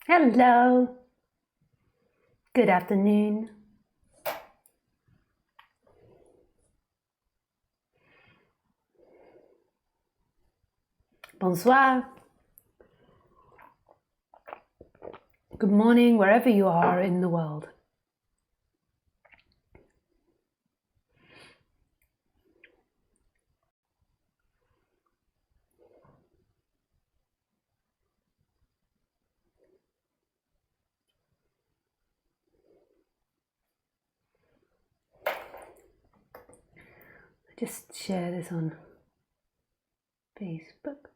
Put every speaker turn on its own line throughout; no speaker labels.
Hello. Good afternoon. Bonsoir. Good morning, wherever you are in the world. Just share this on Facebook.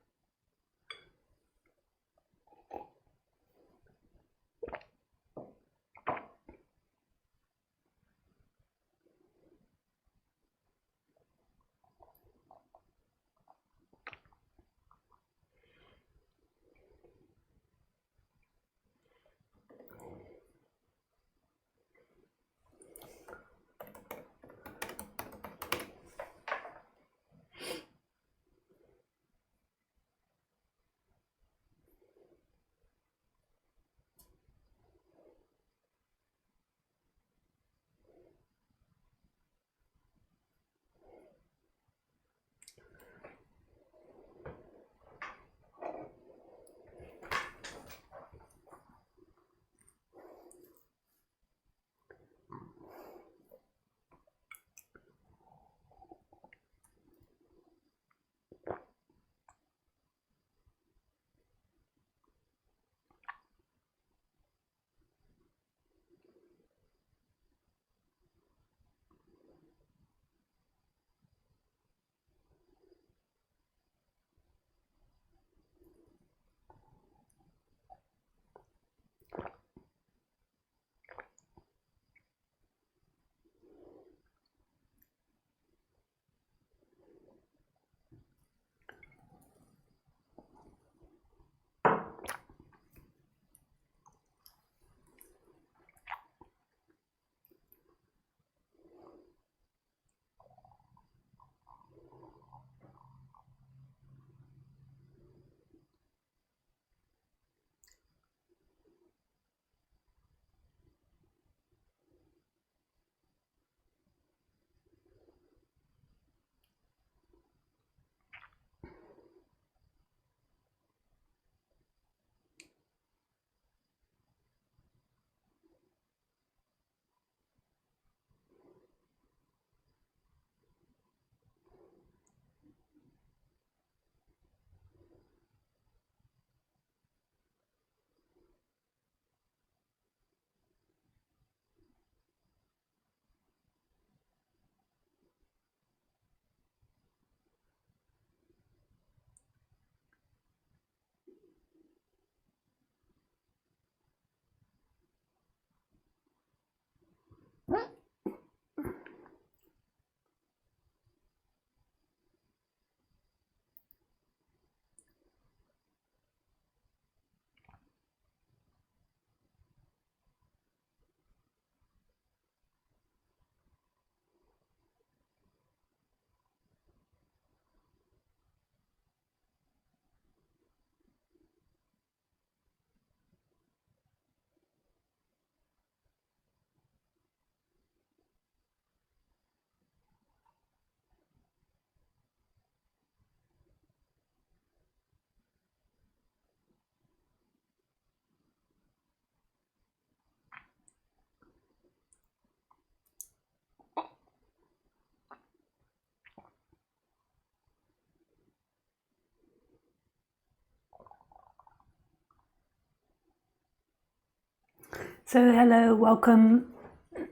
So hello, welcome.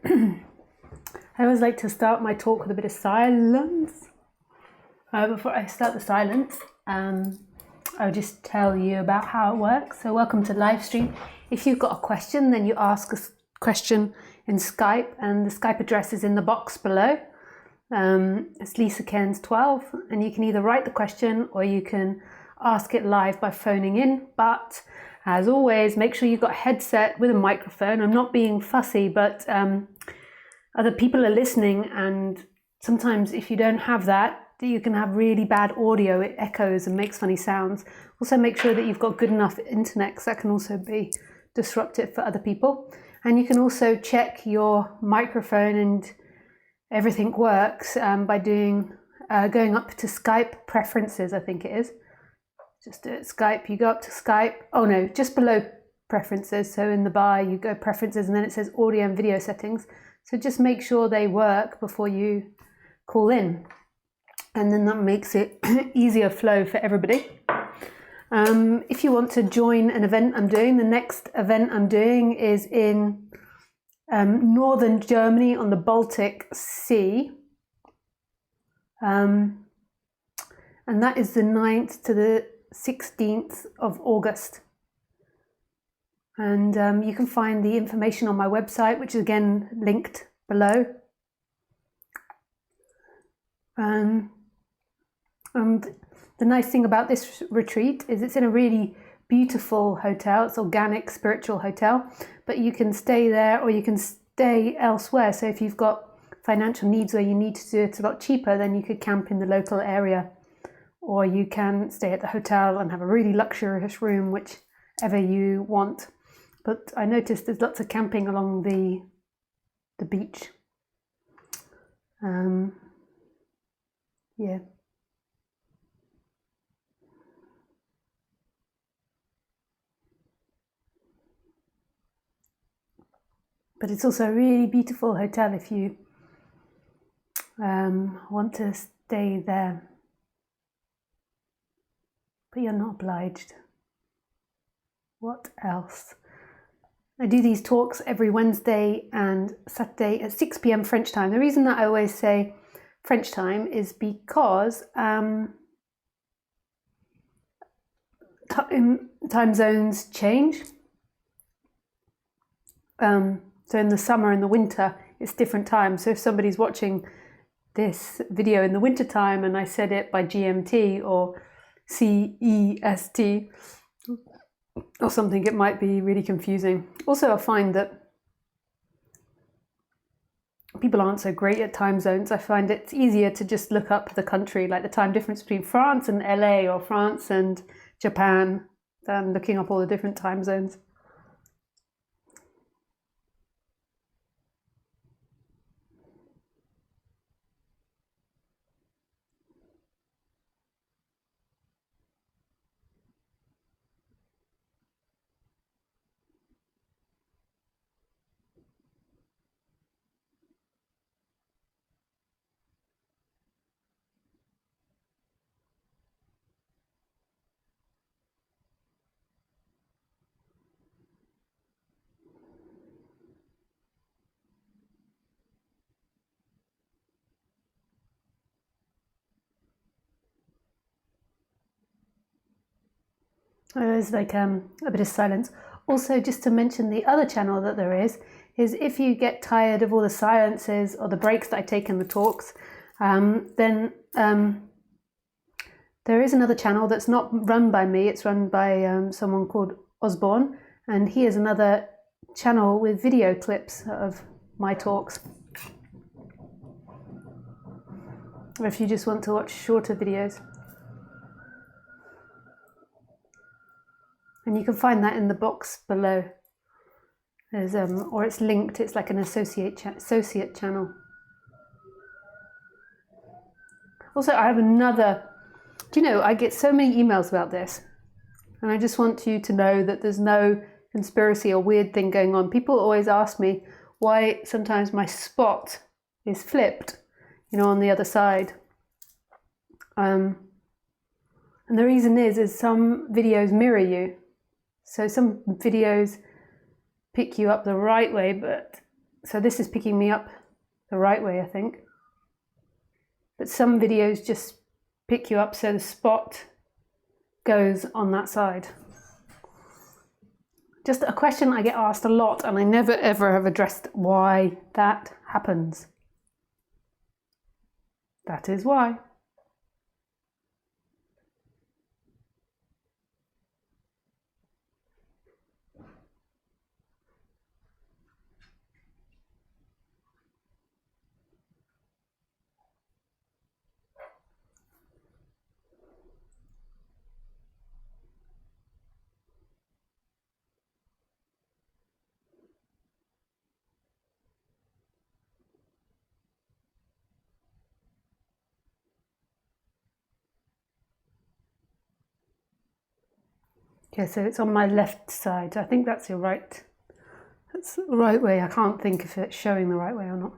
I always like to start my talk with a bit of silence. Before I start the silence, I'll just tell you about how it works. So welcome to live stream. If you've got a question, then you ask a question in Skype, and the Skype address is in the box below. It's Lisa Cairns 12, and you can either write the question or you can ask it live by phoning in. But as always, make sure you've got a headset with a microphone. I'm not being fussy, but other people are listening, and sometimes if you don't have that, you can have really bad audio. It echoes and makes funny sounds. Also make sure that you've got good enough internet, because that can also be disrupt it for other people. And you can also check your microphone and everything works by doing going up to Skype preferences, I think it is. Just do it Skype, you go up to Skype, oh no, just below preferences. So in the bar you go preferences and then it says audio and video settings. So just make sure they work before you call in. And then that makes it easier flow for everybody. If you want to join an event I'm doing, the next event I'm doing is in northern Germany on the Baltic Sea. And that is the 9th to the 16th of August. And you can find the information on my website, which is again linked below. And the nice thing about this retreat is it's in a really beautiful hotel. It's organic, spiritual hotel, but you can stay there or you can stay elsewhere. So if you've got financial needs where you need to do it a lot cheaper, then you could camp in the local area, or you can stay at the hotel and have a really luxurious room, whichever you want. But I noticed there's lots of camping along the beach. Yeah. But it's also a really beautiful hotel if you want to stay there. But you're not obliged. What else? I do these talks every Wednesday and Saturday at 6 p.m. French time. The reason that I always say French time is because time zones change. So in the summer and the winter, it's different times. So if somebody's watching this video in the winter time and I said it by GMT or CEST or something, it might be really confusing. Also, I find that people aren't so great at time zones. I find it's easier to just look up the country, like the time difference between France and LA or France and Japan, than looking up all the different time zones. There's like a bit of silence. Also, just to mention the other channel that there is if you get tired of all the silences or the breaks that I take in the talks, then there is another channel that's not run by me. It's run by someone called Osborne, and he has another channel with video clips of my talks. Or if you just want to watch shorter videos. And you can find that in the box below. There's or it's linked. It's like an associate channel. Also, I have another. Do you know, I get so many emails about this, and I just want you to know that there's no conspiracy or weird thing going on. People always ask me why sometimes my spot is flipped, on the other side. And the reason is some videos mirror you. So some videos pick you up the right way, so this is picking me up the right way, I think. But some videos just pick you up so the spot goes on that side. Just a question I get asked a lot, and I never ever have addressed why that happens. That is why. Okay, so it's on my left side. I think that's your right. That's the right way. I can't think if it's showing the right way or not.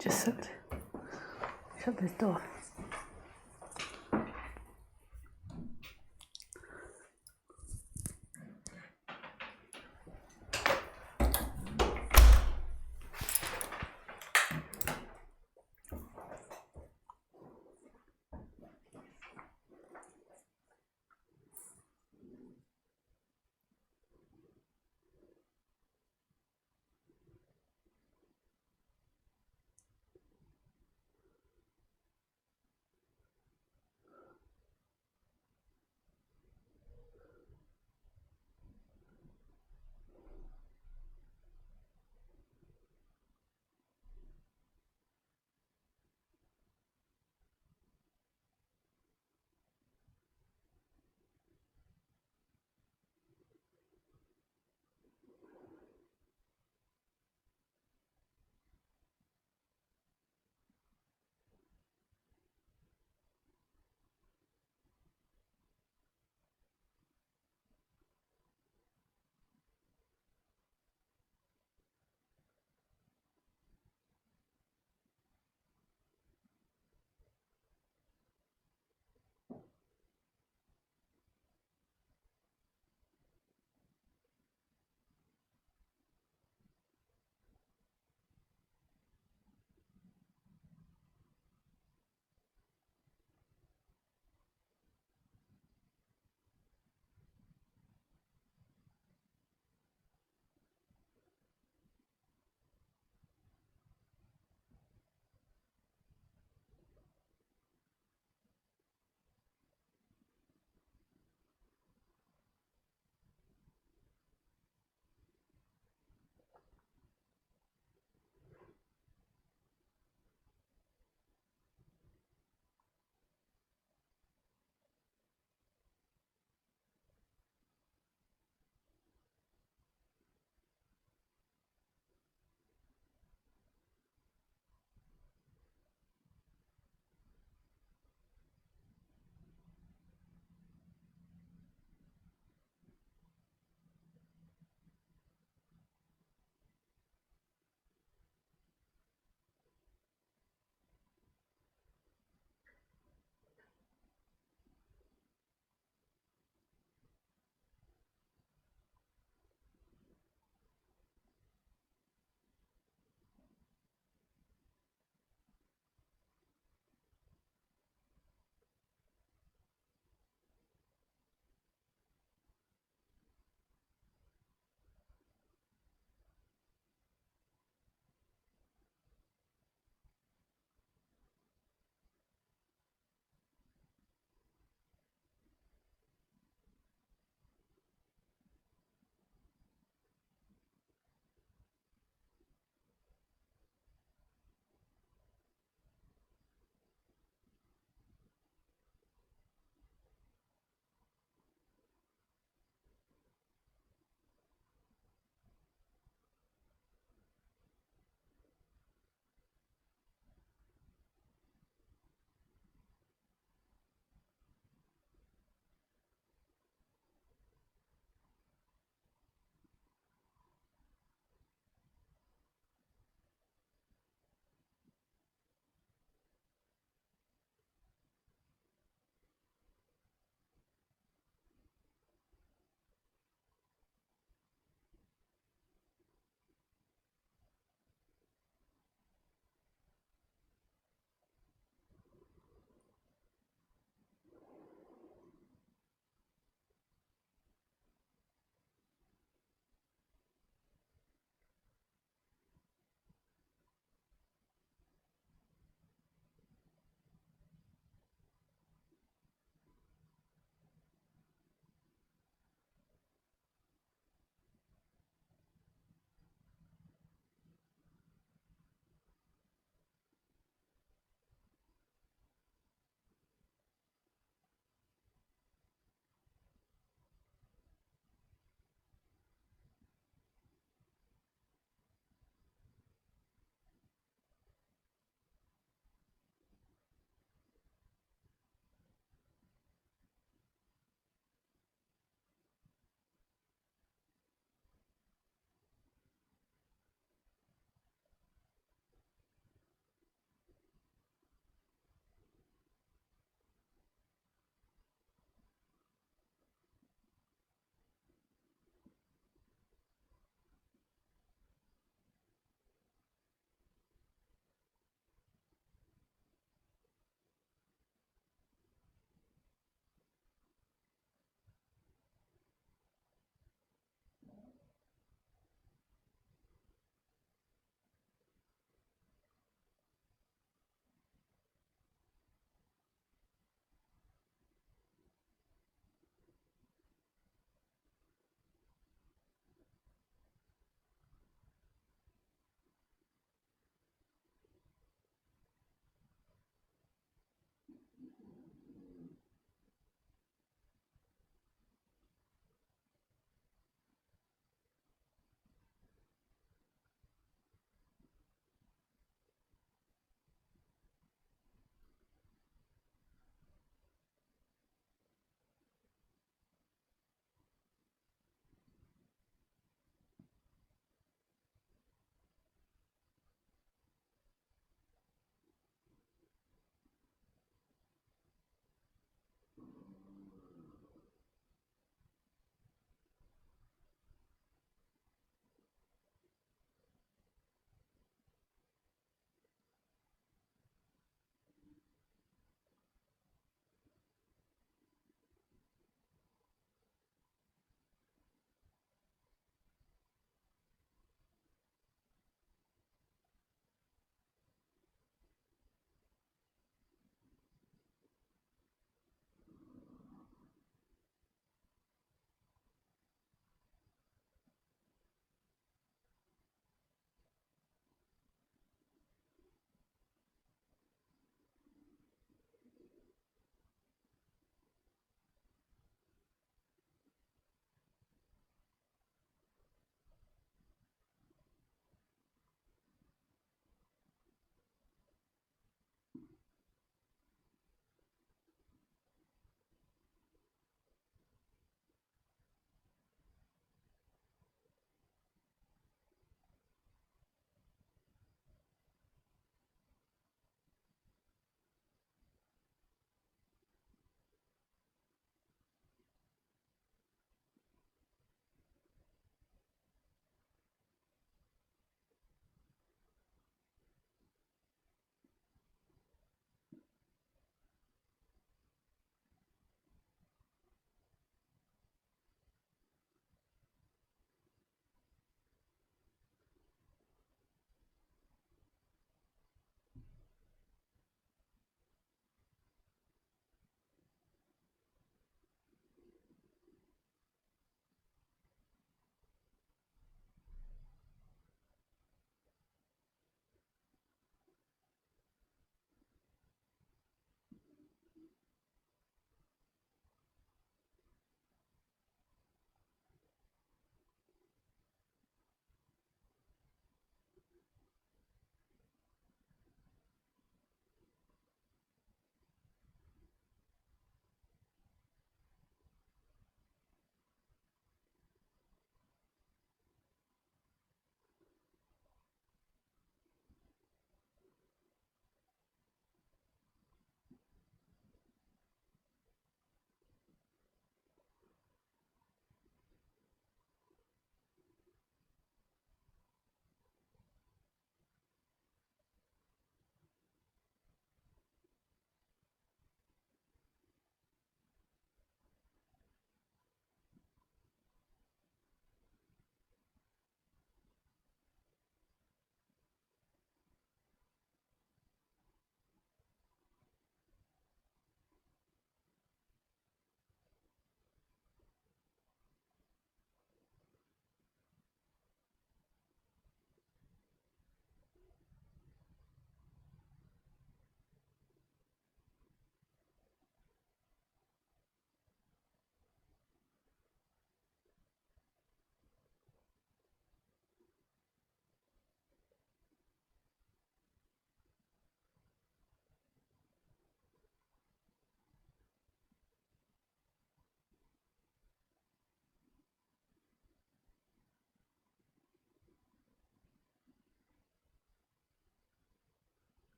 Just shut this door.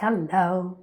Hello.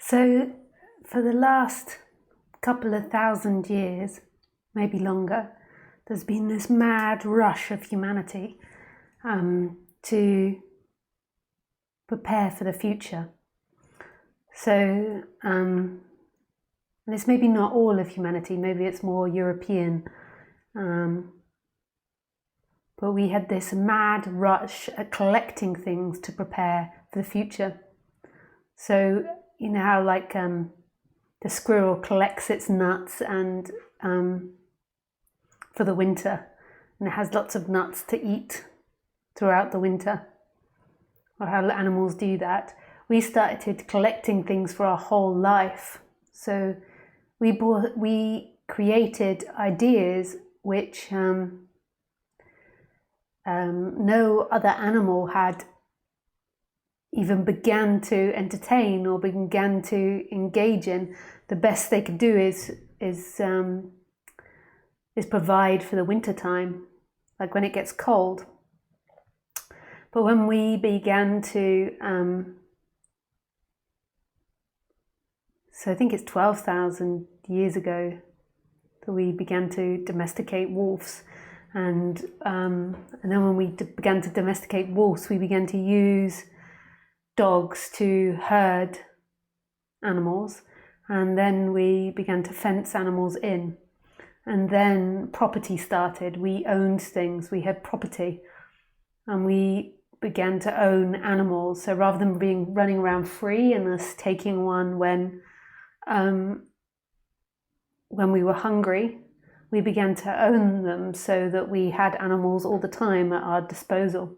So for the last couple of thousand years, maybe longer, there's been this mad rush of humanity to prepare for the future. So, and it's maybe not all of humanity, maybe it's more European, but we had this mad rush at collecting things to prepare for the future. So, you know how like the squirrel collects its nuts and for the winter, and it has lots of nuts to eat throughout the winter, or how animals do that. We started collecting things for our whole life. So we created ideas which no other animal had even began to entertain or began to engage in. The best they could do is provide for the winter time, like when it gets cold. But when we began to, so I think it's 12,000 years ago that we began to domesticate wolves, and then when we began to domesticate wolves, we began to use dogs to herd animals, and then we began to fence animals in, and then property started. We owned things, we had property, and we began to own animals. So rather than running around free and us taking one when we were hungry, we began to own them so that we had animals all the time at our disposal.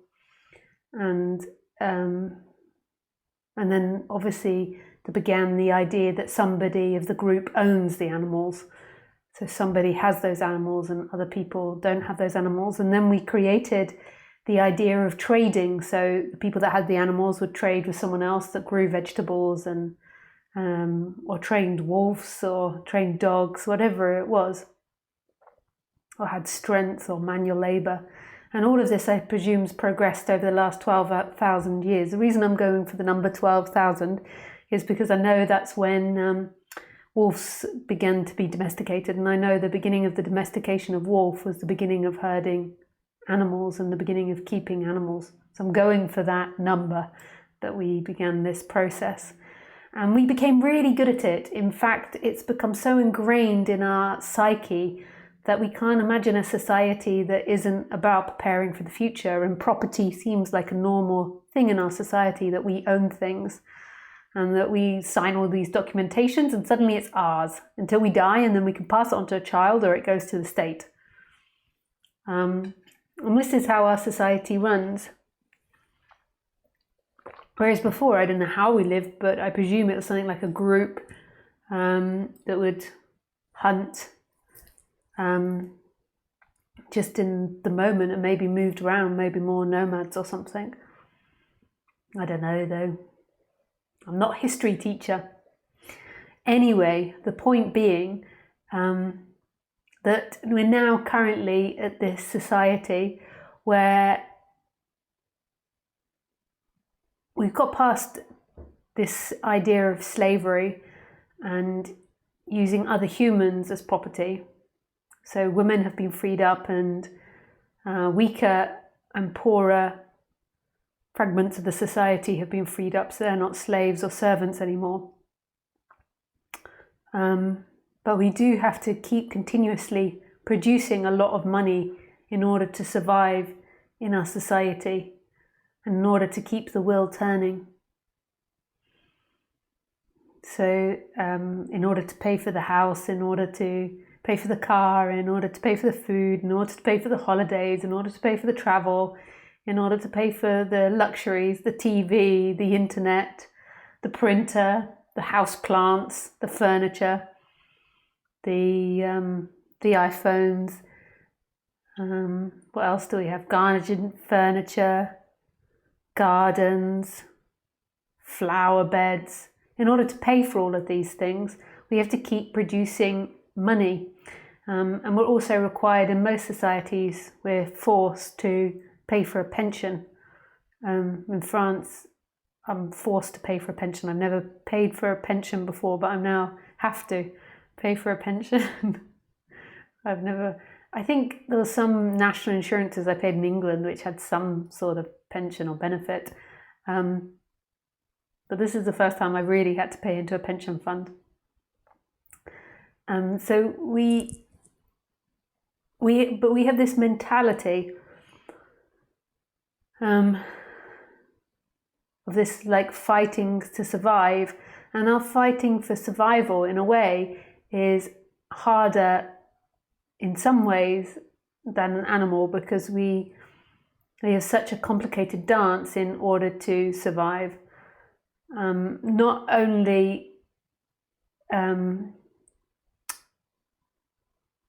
And then obviously there began the idea that somebody of the group owns the animals. So somebody has those animals and other people don't have those animals. And then we created the idea of trading. So the people that had the animals would trade with someone else that grew vegetables and or trained wolves or trained dogs, whatever it was, or had strength or manual labor. And all of this, I presume, has progressed over the last 12,000 years. The reason I'm going for the number 12,000 is because I know that's when wolves began to be domesticated. And I know the beginning of the domestication of wolf was the beginning of herding animals and the beginning of keeping animals. So I'm going for that number that we began this process. And we became really good at it. In fact, it's become so ingrained in our psyche that we can't imagine a society that isn't about preparing for the future. And property seems like a normal thing in our society, that we own things and that we sign all these documentations and suddenly it's ours until we die, and then we can pass it on to a child or it goes to the state. And this is how our society runs. Whereas before, I don't know how we lived, but I presume it was something like a group that would hunt just in the moment and maybe moved around, maybe more nomads or something. I don't know though. I'm not a history teacher. Anyway, the point being that we're now currently at this society where we've got past this idea of slavery and using other humans as property. So women have been freed up, and weaker and poorer fragments of the society have been freed up, so they're not slaves or servants anymore. But we do have to keep continuously producing a lot of money in order to survive in our society and in order to keep the wheel turning. So in order to pay for the house, in order to pay for the car, in order to pay for the food, in order to pay for the holidays, in order to pay for the travel, in order to pay for the luxuries, the TV, the internet, the printer, the house plants, the furniture, the iPhones. What else do we have? Garden furniture, gardens, flower beds. In order to pay for all of these things, we have to keep producing money. And we're also required in most societies, we're forced to pay for a pension. In France, I'm forced to pay for a pension. I've never paid for a pension before, but I now have to pay for a pension. I think there was some national insurances I paid in England which had some sort of pension or benefit. But this is the first time I really had to pay into a pension fund. So we have this mentality of this like fighting to survive, and our fighting for survival in a way is harder in some ways than an animal, because we have such a complicated dance in order to survive. Not only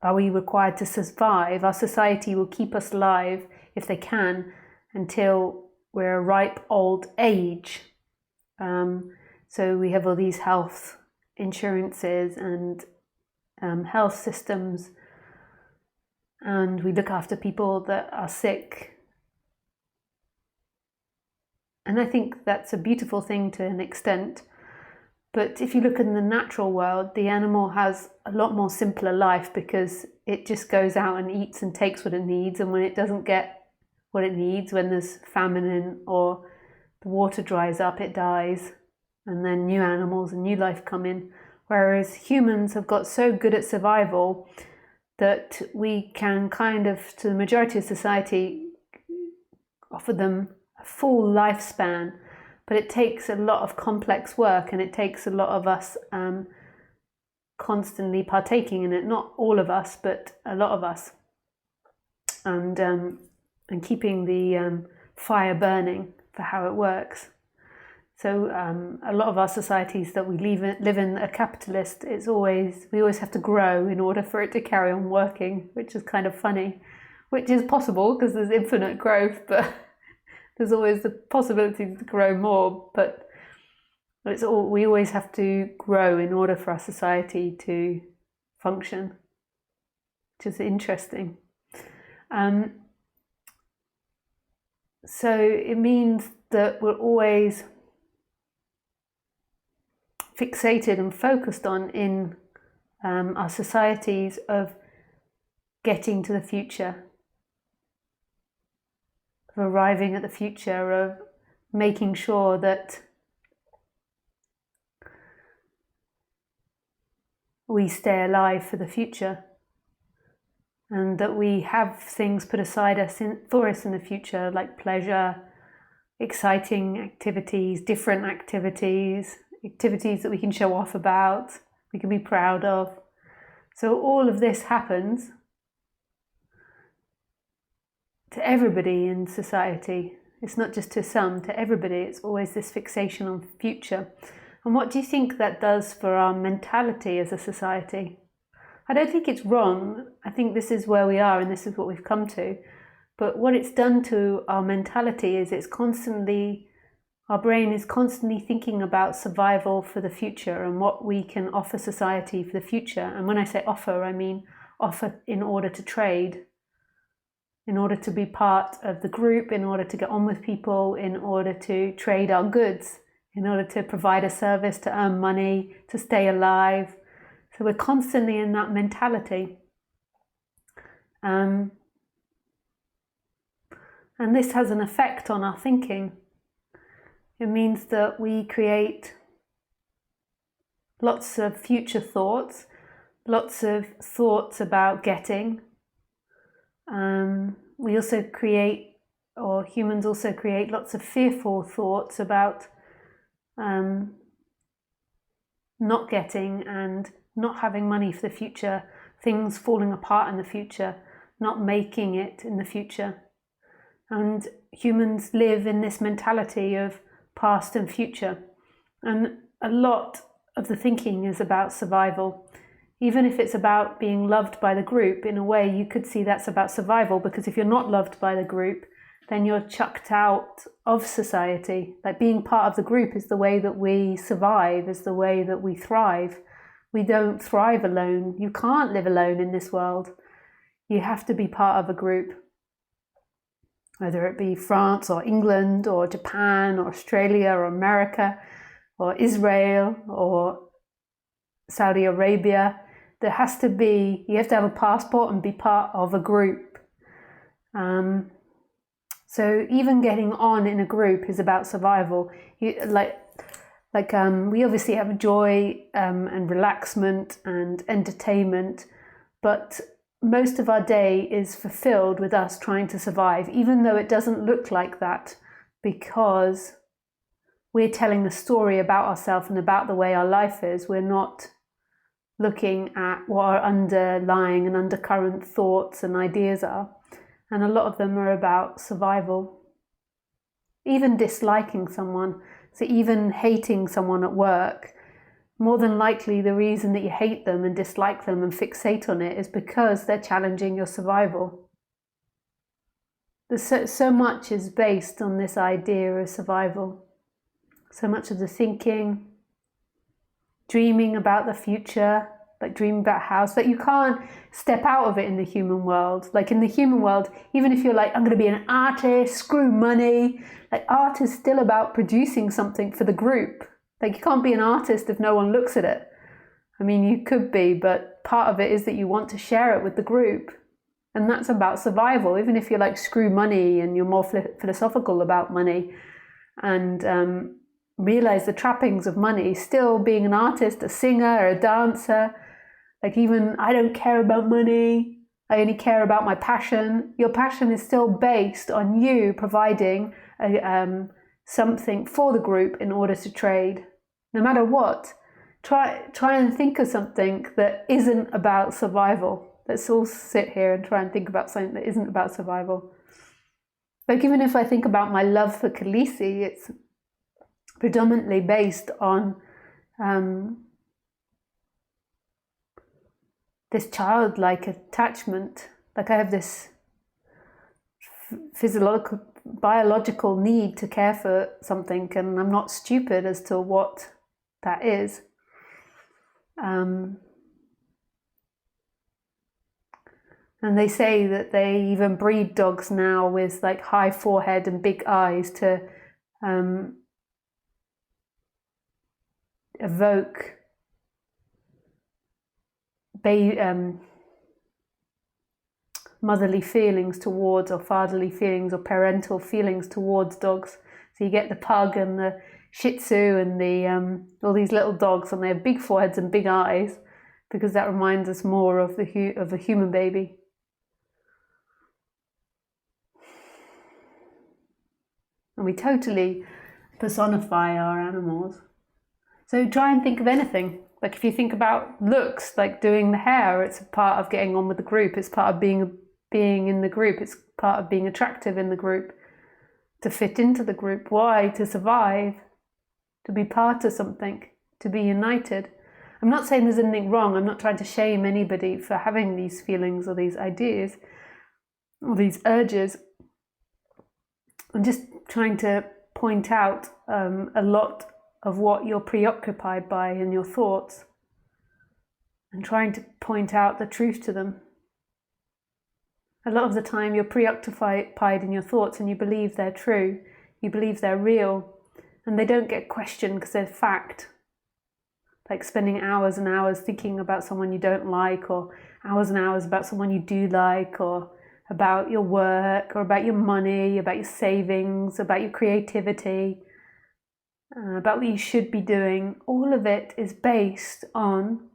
are we required to survive, our society will keep us alive if they can until we're a ripe old age. So we have all these health insurances and health systems, and we look after people that are sick. And I think that's a beautiful thing to an extent. But if you look in the natural world, the animal has a lot more simpler life, because it just goes out and eats and takes what it needs. And when it doesn't get what it needs, when there's famine or the water dries up, it dies. And then new animals and new life come in. Whereas humans have got so good at survival that we can kind of, to the majority of society, offer them a full lifespan. But it takes a lot of complex work, and it takes a lot of us constantly partaking in it. Not all of us, but a lot of us. And keeping the fire burning for how it works. So a lot of our societies that we live in are capitalist. We always have to grow in order for it to carry on working, which is kind of funny, which is possible because there's infinite growth, but there's always the possibility to grow more. But we always have to grow in order for our society to function, which is interesting. So it means that we're always fixated and focused on in our societies of getting to the future, of arriving at the future, of making sure that we stay alive for the future, and that we have things put aside for us in the future, like pleasure, exciting activities, different activities, activities that we can show off about, we can be proud of. So all of this happens to everybody in society. It's not just to some, to everybody. It's always this fixation on future. And what do you think that does for our mentality as a society? I don't think it's wrong. I think this is where we are and this is what we've come to. But what it's done to our mentality is our brain is constantly thinking about survival for the future and what we can offer society for the future. And when I say offer, I mean offer in order to trade, in order to be part of the group, in order to get on with people, in order to trade our goods, in order to provide a service, to earn money, to stay alive. So we're constantly in that mentality. And this has an effect on our thinking. It means that we create lots of future thoughts, lots of thoughts about getting. We also create, or humans also create, lots of fearful thoughts about not getting and not having money for the future, things falling apart in the future, not making it in the future. And humans live in this mentality of past and future. And a lot of the thinking is about survival. Even if it's about being loved by the group, in a way you could see that's about survival, because if you're not loved by the group, then you're chucked out of society. Like being part of the group is the way that we survive, is the way that we thrive. We don't thrive alone. You can't live alone in this world. You have to be part of a group. Whether it be France or England or Japan or Australia or America or Israel or Saudi Arabia, you have to have a passport and be part of a group. So even getting on in a group is about survival. We obviously have joy and relaxment and entertainment, but most of our day is fulfilled with us trying to survive, even though it doesn't look like that, because we're telling the story about ourselves and about the way our life is. We're not looking at what our underlying and undercurrent thoughts and ideas are. And a lot of them are about survival. Even disliking someone, so even hating someone at work, more than likely the reason that you hate them and dislike them and fixate on it is because they're challenging your survival. So much is based on this idea of survival. So much of the thinking, dreaming about the future, like dreaming about a house, but you can't step out of it in the human world. Like in the human world, even if you're like, I'm going to be an artist, screw money, like art is still about producing something for the group. Like you can't be an artist if no one looks at it. I mean, you could be, but part of it is that you want to share it with the group. And that's about survival, even if you're like screw money and you're more philosophical about money and realize the trappings of money, still being an artist, a singer, a dancer. Like even, I don't care about money, I only care about my passion. Your passion is still based on you providing something for the group in order to trade. No matter what, try and think of something that isn't about survival. Let's all sit here and try and think about something that isn't about survival. Like even if I think about my love for Khaleesi, it's predominantly based on this childlike attachment. Like I have this physiological, biological need to care for something, and I'm not stupid as to what that is. And they say that they even breed dogs now with like high forehead and big eyes to evoke motherly feelings towards, or fatherly feelings or parental feelings towards dogs. So you get the pug and the Shih Tzu and the all these little dogs, and they have big foreheads and big eyes, because that reminds us more of a human baby. And we totally personify our animals. So try and think of anything. Like if you think about looks, like doing the hair, it's a part of getting on with the group. It's part of being in the group. It's part of being attractive in the group, to fit into the group. Why? To survive, to be part of something, to be united. I'm not saying there's anything wrong. I'm not trying to shame anybody for having these feelings or these ideas or these urges. I'm just trying to point out a lot of what you're preoccupied by in your thoughts, and trying to point out the truth to them. A lot of the time you're preoccupied in your thoughts and you believe they're true, you believe they're real, and they don't get questioned because they're fact. Like spending hours and hours thinking about someone you don't like, or hours and hours about someone you do like, or about your work, or about your money, about your savings, about your creativity, about what you should be doing. All of it is based on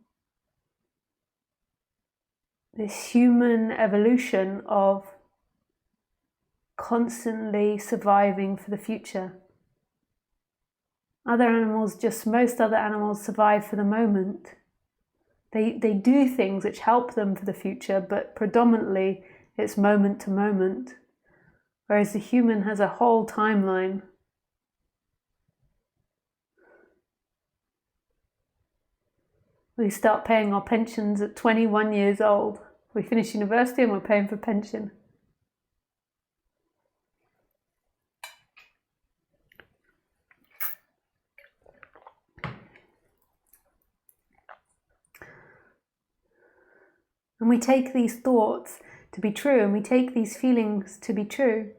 this human evolution of constantly surviving for the future. Most other animals survive for the moment. They do things which help them for the future, but predominantly it's moment to moment. Whereas the human has a whole timeline. We start paying our pensions at 21 years old. We finish university and we're paying for pension. And we take these thoughts to be true, and we take these feelings to be true,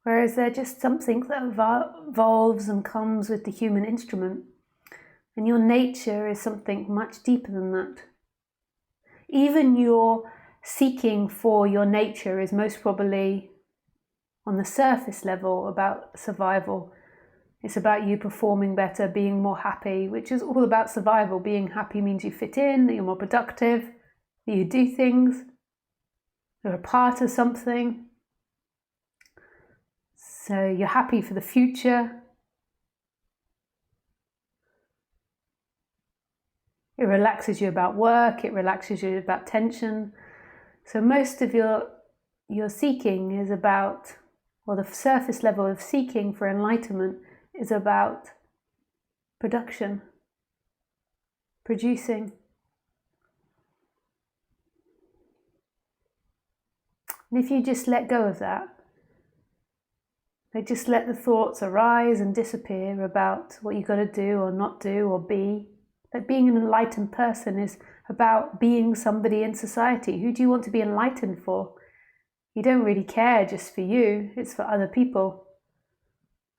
whereas they're just something that evolves and comes with the human instrument. And your nature is something much deeper than that. Even your seeking for your nature is most probably on the surface level about survival. It's about you performing better, being more happy, which is all about survival. Being happy means you fit in, that you're more productive, that you do things, you're a part of something. So you're happy for the future. It relaxes you about work, it relaxes you about tension. So most of your seeking is about, or the surface level of seeking for enlightenment is about production, producing. And if you just let go of that, like just let the thoughts arise and disappear about what you've got to do or not do or be. Like being an enlightened person is about being somebody in society. Who do you want to be enlightened for? You don't really care just for you, it's for other people.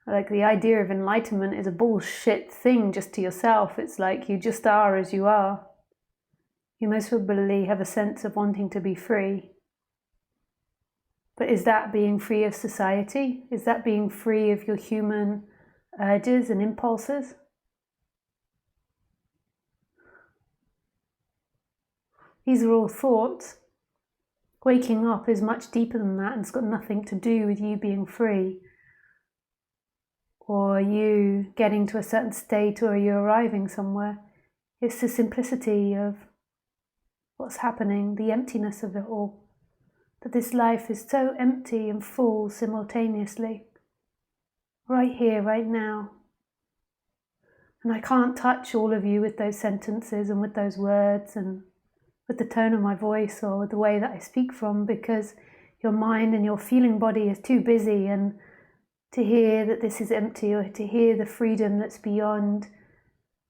Like the idea of enlightenment is a bullshit thing just to yourself. It's like you just are as you are. You most probably have a sense of wanting to be free. But is that being free of society? Is that being free of your human urges and impulses? These are all thoughts. Waking up is much deeper than that, and it's got nothing to do with you being free or you getting to a certain state or you arriving somewhere. It's the simplicity of what's happening, the emptiness of it all. That this life is so empty and full simultaneously, right here, right now. And I can't touch all of you with those sentences and with those words and with the tone of my voice or the way that I speak from, because your mind and your feeling body is too busy, and to hear that this is empty or to hear the freedom that's beyond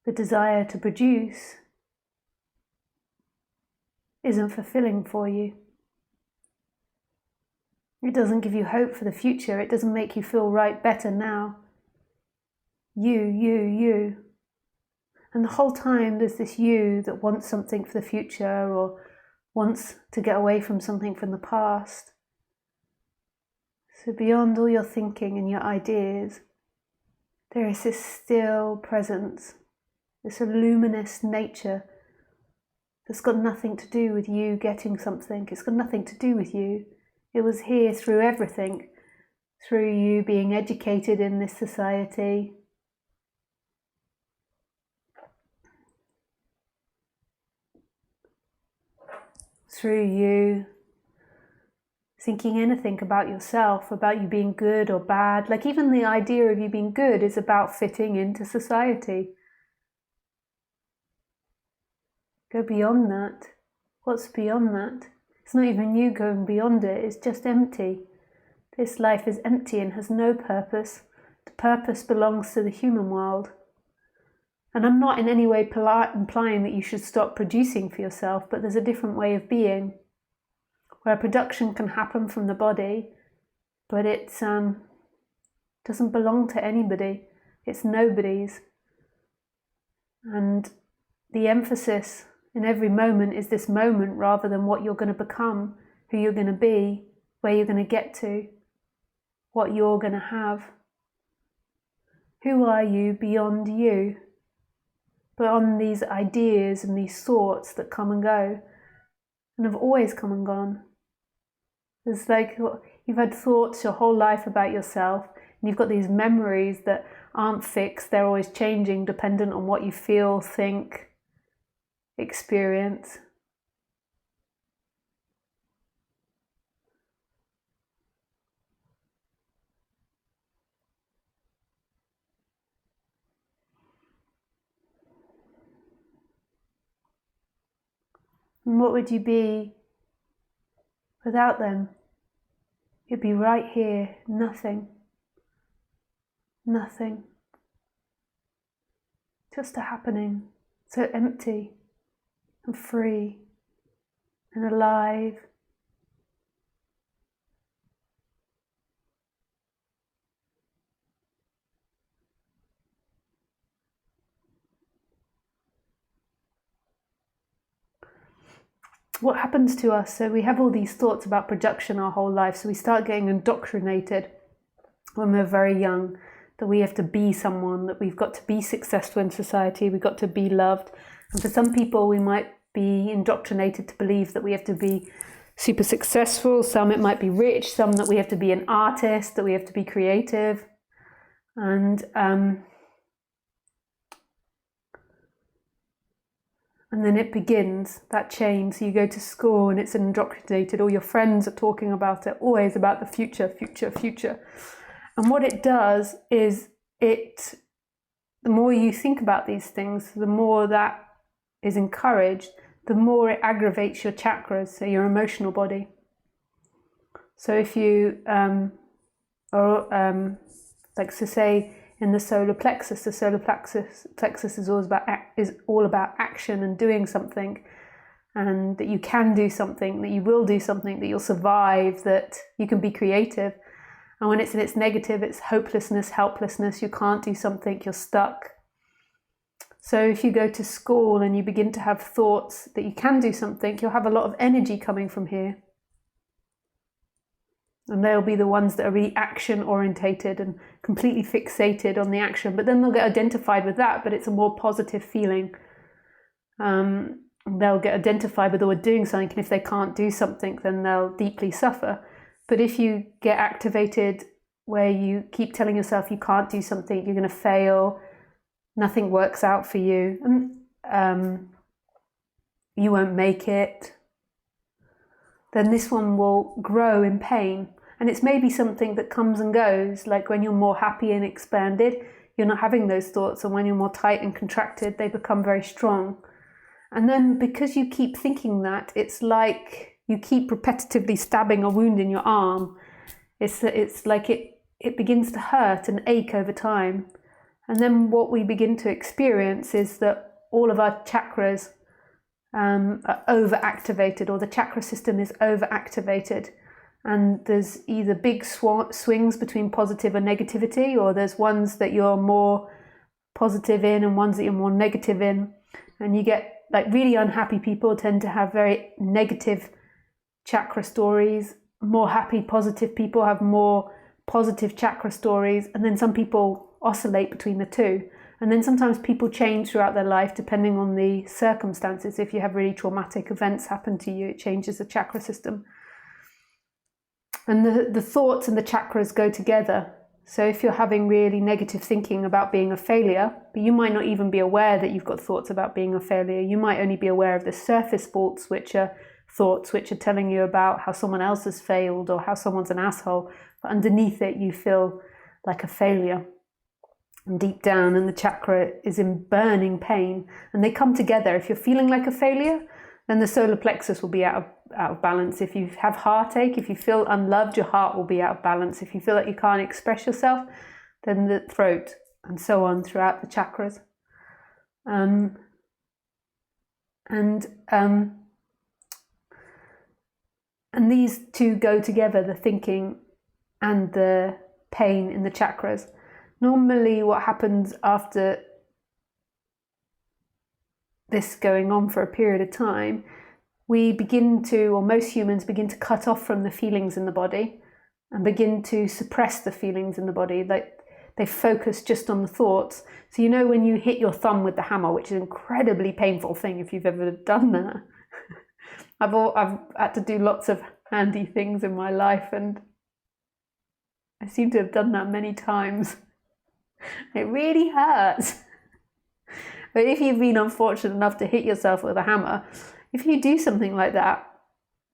the desire to produce isn't fulfilling for you. It doesn't give you hope for the future. It doesn't make you feel right better now. You. And the whole time there's this you that wants something for the future or wants to get away from something from the past. So beyond all your thinking and your ideas, there is this still presence, this luminous nature that's got nothing to do with you getting something. It's got nothing to do with you. It was here through everything, through you being educated in this society, through you thinking anything about yourself, about you being good or bad. Like even the idea of you being good is about fitting into society. Go beyond that. What's beyond that? It's not even you going beyond it, it's just empty. This life is empty and has no purpose. The purpose belongs to the human world. And I'm not in any way implying that you should stop producing for yourself, but there's a different way of being, where production can happen from the body, but it doesn't belong to anybody. It's nobody's. And the emphasis in every moment is this moment rather than what you're going to become, who you're going to be, where you're going to get to, what you're going to have. Who are you beyond you? Beyond these ideas and these thoughts that come and go, and have always come and gone. It's like you've had thoughts your whole life about yourself, and you've got these memories that aren't fixed. They're always changing, dependent on what you feel, think, experience. And what would you be without them? You'd be right here, nothing. Nothing. Just a happening, so empty and free and alive. What happens to us? So we have all these thoughts about production our whole life, so we start getting indoctrinated when we're very young, that we have to be someone, that we've got to be successful in society, we've got to be loved. And for some people we might be indoctrinated to believe that we have to be super successful, some it might be rich, some that we have to be an artist, that we have to be creative. And then it begins, that change. So you go to school and it's indoctrinated, all your friends are talking about it, always about the future, future, future. And what it does is the more you think about these things, the more that is encouraged, the more it aggravates your chakras, so your emotional body. So if you, say in the solar plexus is all about action and doing something, and that you can do something, that you will do something, that you'll survive, that you can be creative. And when it's in its negative, it's hopelessness, helplessness, you can't do something, you're stuck. So if you go to school and you begin to have thoughts that you can do something, you'll have a lot of energy coming from here. And they'll be the ones that are really action orientated and completely fixated on the action, but then they'll get identified with that, but it's a more positive feeling. They'll get identified with always doing something, and if they can't do something, then they'll deeply suffer. But if you get activated where you keep telling yourself you can't do something, you're going to fail, nothing works out for you, and you won't make it, then this one will grow in pain. And it's maybe something that comes and goes, like when you're more happy and expanded, you're not having those thoughts, and when you're more tight and contracted, they become very strong. And then because you keep thinking that, it's like you keep repetitively stabbing a wound in your arm. It's like it begins to hurt and ache over time. And then what we begin to experience is that all of our chakras are overactivated, or the chakra system is overactivated, and there's either big swings between positive and negativity, or there's ones that you're more positive in and ones that you're more negative in. And you get like really unhappy people tend to have very negative chakra stories. More happy, positive people have more positive chakra stories. And then some people oscillate between the two. And then sometimes people change throughout their life depending on the circumstances. If you have really traumatic events happen to you, it changes the chakra system. And the thoughts and the chakras go together. So if you're having really negative thinking about being a failure, but you might not even be aware that you've got thoughts about being a failure, you might only be aware of the surface thoughts, which are telling you about how someone else has failed or how someone's an asshole. But underneath it, you feel like a failure. And deep down, and the chakra is in burning pain. And they come together. If you're feeling like a failure, then the solar plexus will be out of balance. If you have heartache, if you feel unloved, your heart will be out of balance. If you feel like you can't express yourself, then the throat, and so on throughout the chakras. And these two go together, the thinking and the pain in the chakras. Normally what happens after this going on for a period of time, we begin to, or most humans begin to cut off from the feelings in the body and begin to suppress the feelings in the body. Like they focus just on the thoughts. So you know when you hit your thumb with the hammer, which is an incredibly painful thing if you've ever done that. I've had to do lots of handy things in my life, and I seem to have done that many times. It really hurts. But if you've been unfortunate enough to hit yourself with a hammer, if you do something like that,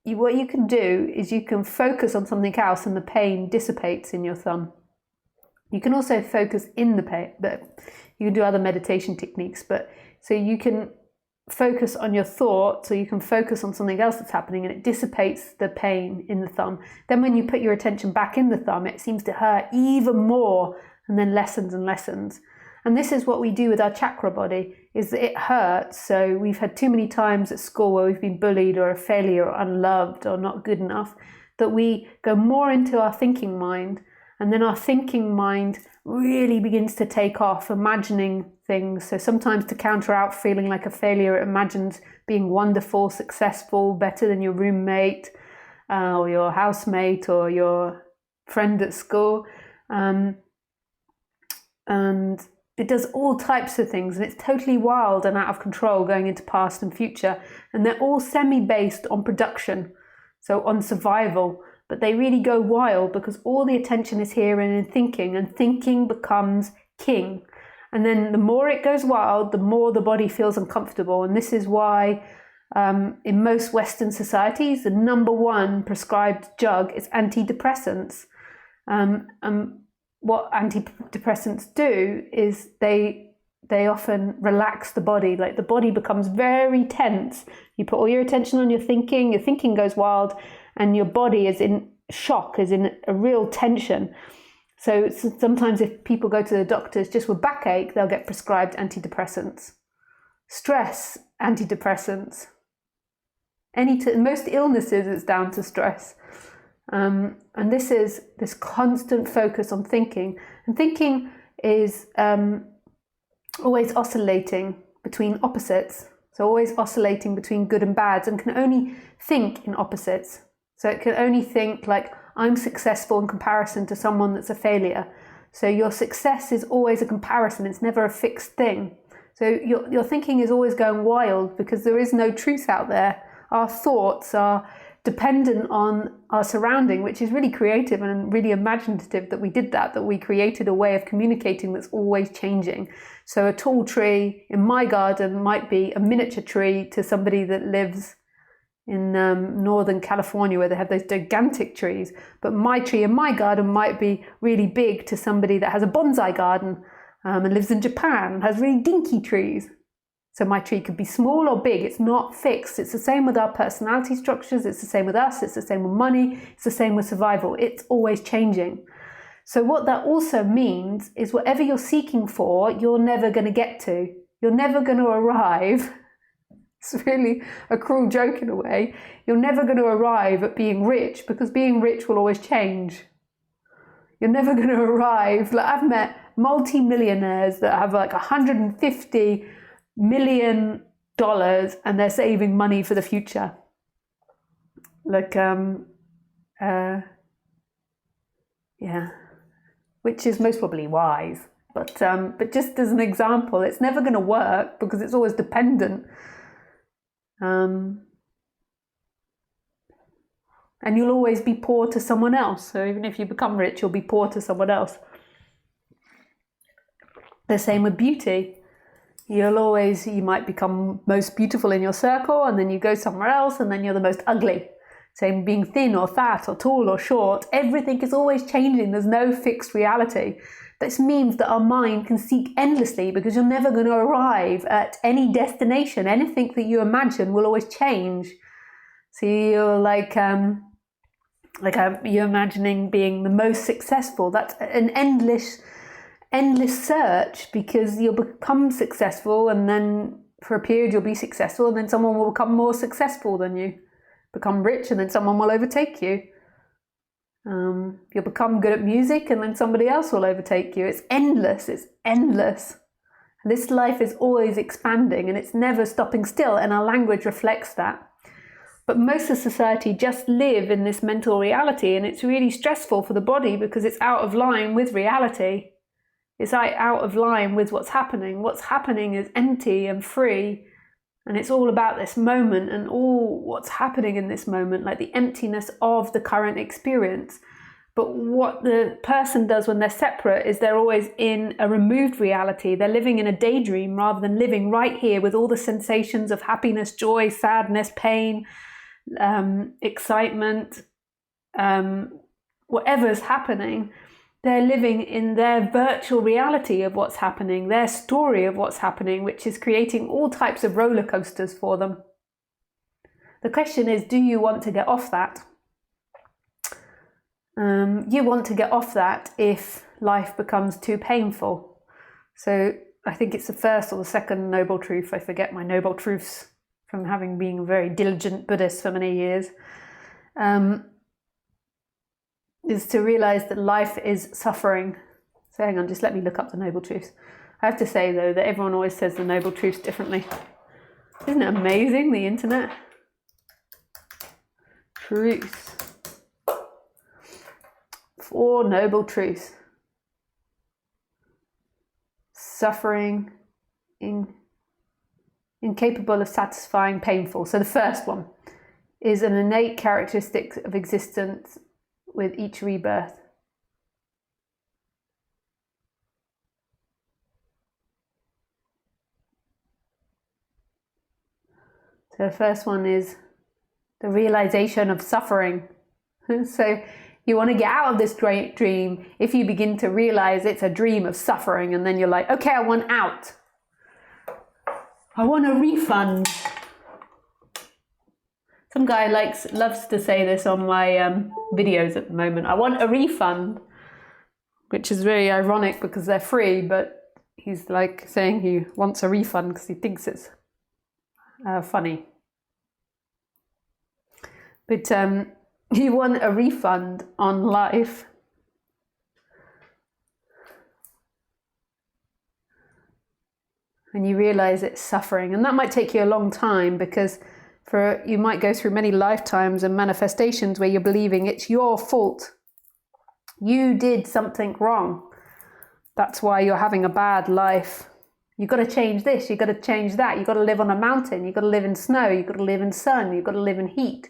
what you can do is you can focus on something else and the pain dissipates in your thumb. You can also focus in the pain, but you can do other meditation techniques. But so you can focus on your thought, so you can focus on something else that's happening, and it dissipates the pain in the thumb. Then when you put your attention back in the thumb, it seems to hurt even more, and then lessens and lessens. And this is what we do with our chakra body, is that it hurts. So we've had too many times at school where we've been bullied or a failure or unloved or not good enough, that we go more into our thinking mind, and then our thinking mind really begins to take off, imagining things. So sometimes to counter out feeling like a failure, it imagines being wonderful, successful, better than your roommate or your housemate or your friend at school. And it does all types of things, and it's totally wild and out of control, going into past and future. And they're all semi-based on production, so on survival. But they really go wild because all the attention is here and in thinking, and thinking becomes king. And then the more it goes wild, the more the body feels uncomfortable. And this is why in most Western societies, the number one prescribed drug is antidepressants. What antidepressants do is they often relax the body. Like the body becomes very tense. You put all your attention on your thinking goes wild, and your body is in shock, is in a real tension. So sometimes if people go to the doctors just with backache, they'll get prescribed antidepressants. Stress, antidepressants. Most illnesses is down to stress. And this is this constant focus on thinking. And thinking is always oscillating between opposites. So always oscillating between good and bad, and can only think in opposites. So it can only think like, I'm successful in comparison to someone that's a failure. So your success is always a comparison. It's never a fixed thing. So your thinking is always going wild because there is no truth out there. Our thoughts are dependent on our surrounding, which is really creative and really imaginative that we did that we created a way of communicating that's always changing. So a tall tree in my garden might be a miniature tree to somebody that lives in Northern California, where they have those gigantic trees. But my tree in my garden might be really big to somebody that has a bonsai garden and lives in Japan and has really dinky trees. So my tree could be small or big. It's not fixed. It's the same with our personality structures. It's the same with us. It's the same with money. It's the same with survival. It's always changing. So what that also means is whatever you're seeking for, you're never going to get to. You're never going to arrive. It's really a cruel joke in a way. You're never going to arrive at being rich, because being rich will always change. You're never going to arrive. Like I've met multi-millionaires that have like $150 million and they're saving money for the future. Like, yeah, which is most probably wise. But just as an example, it's never going to work because it's always dependent. And you'll always be poor to someone else. So even if you become rich, you'll be poor to someone else. The same with beauty. You might become most beautiful in your circle, and then you go somewhere else and then you're the most ugly. Same being thin or fat or tall or short. Everything is always changing. There's no fixed reality. This means that our mind can seek endlessly because you're never going to arrive at any destination. Anything that you imagine will always change. So you're you're imagining being the most successful. That's an endless search, because you'll become successful, and then for a period you'll be successful, and then someone will become more successful than you, become rich, and then someone will overtake you. You'll become good at music, and then somebody else will overtake you. It's endless. And this life is always expanding, and it's never stopping still, and our language reflects that. But most of society just live in this mental reality, and it's really stressful for the body because it's out of line with reality. It's out of line with what's happening. What's happening is empty and free, and it's all about this moment and all what's happening in this moment, like the emptiness of the current experience. But what the person does when they're separate is they're always in a removed reality. They're living in a daydream rather than living right here with all the sensations of happiness, joy, sadness, pain, excitement, whatever's happening. They're living in their virtual reality of what's happening, their story of what's happening, which is creating all types of roller coasters for them. The question is, do you want to get off that? You want to get off that if life becomes too painful. So I think it's the first or the second noble truth. I forget my noble truths from having been a very diligent Buddhist for many years. Is to realize that life is suffering. So hang on, just let me look up the noble truths. I have to say though that everyone always says the noble truths differently. Isn't it amazing, the internet? Truths. 4 noble truths. Suffering, incapable of satisfying, painful. So the first one is an innate characteristic of existence with each rebirth. So the first one is the realization of suffering. So you want to get out of this great dream if you begin to realize it's a dream of suffering, and then you're like, okay, I want out. I want a refund. Some guy loves to say this on my videos at the moment. I want a refund, which is very ironic because they're free, but he's like saying he wants a refund because he thinks it's funny. But you want a refund on life. And you realize it's suffering. And that might take you a long time, because you might go through many lifetimes and manifestations where you're believing it's your fault. You did something wrong. That's why you're having a bad life. You've got to change this, you've got to change that. You've got to live on a mountain, you've got to live in snow, you've got to live in sun, you've got to live in heat.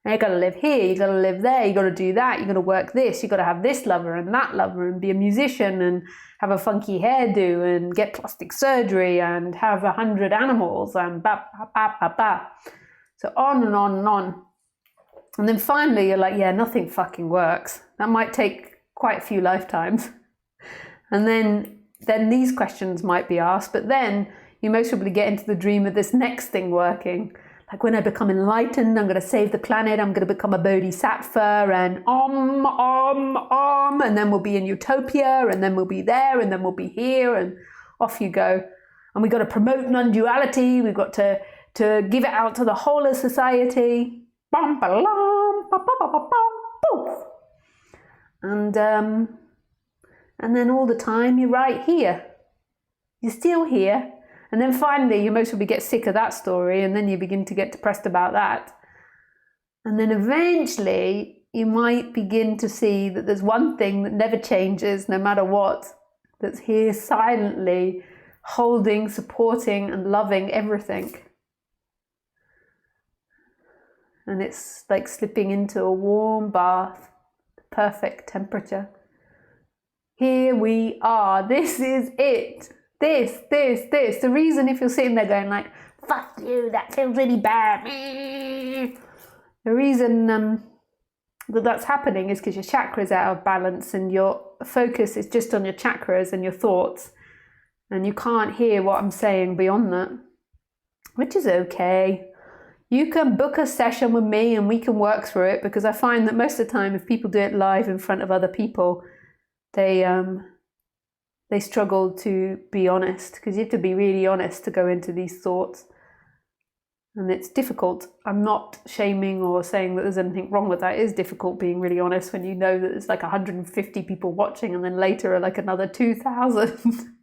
And you've got to live here, you've got to live there, you've got to do that, you've got to work this, you've got to have this lover and that lover and be a musician and have a funky hairdo and get plastic surgery and have 100 animals and ba ba ba ba ba. So on and on and on. And then finally you're like, yeah, nothing fucking works. That might take quite a few lifetimes. And then these questions might be asked, but then you most probably get into the dream of this next thing working. Like, when I become enlightened, I'm going to save the planet, I'm going to become a bodhisattva, and and then we'll be in utopia, and then we'll be there, and then we'll be here, and off you go. And we've got to promote non-duality, we've got to give it out to the whole of society. And then all the time you're right here. You're still here. And then finally you most probably get sick of that story, and then you begin to get depressed about that. And then eventually you might begin to see that there's one thing that never changes no matter what. that's here silently, holding, supporting, and loving everything. And it's like slipping into a warm bath, perfect temperature. Here we are. This is it. This. The reason, if you're sitting there going like, fuck you, that feels really bad. The reason that's happening is because your chakras are out of balance and your focus is just on your chakras and your thoughts. And you can't hear what I'm saying beyond that, which is okay. You can book a session with me and we can work through it, because I find that most of the time if people do it live in front of other people, they struggle to be honest, because you have to be really honest to go into these thoughts. And it's difficult. I'm not shaming or saying that there's anything wrong with that. It is difficult being really honest when you know that there's like 150 people watching and then later are like another 2,000.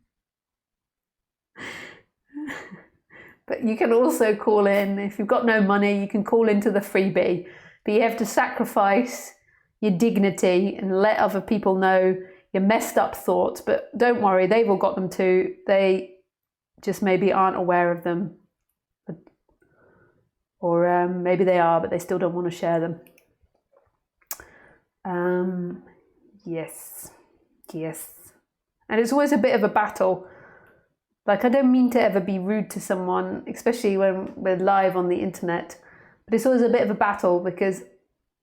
But you can also call in. If you've got no money, you can call into the freebie. But you have to sacrifice your dignity and let other people know your messed up thoughts. But don't worry, they've all got them too. They just maybe aren't aware of them. Or maybe they are, but they still don't want to share them. Yes. And it's always a bit of a battle. Like, I don't mean to ever be rude to someone, especially when we're live on the internet, but it's always a bit of a battle because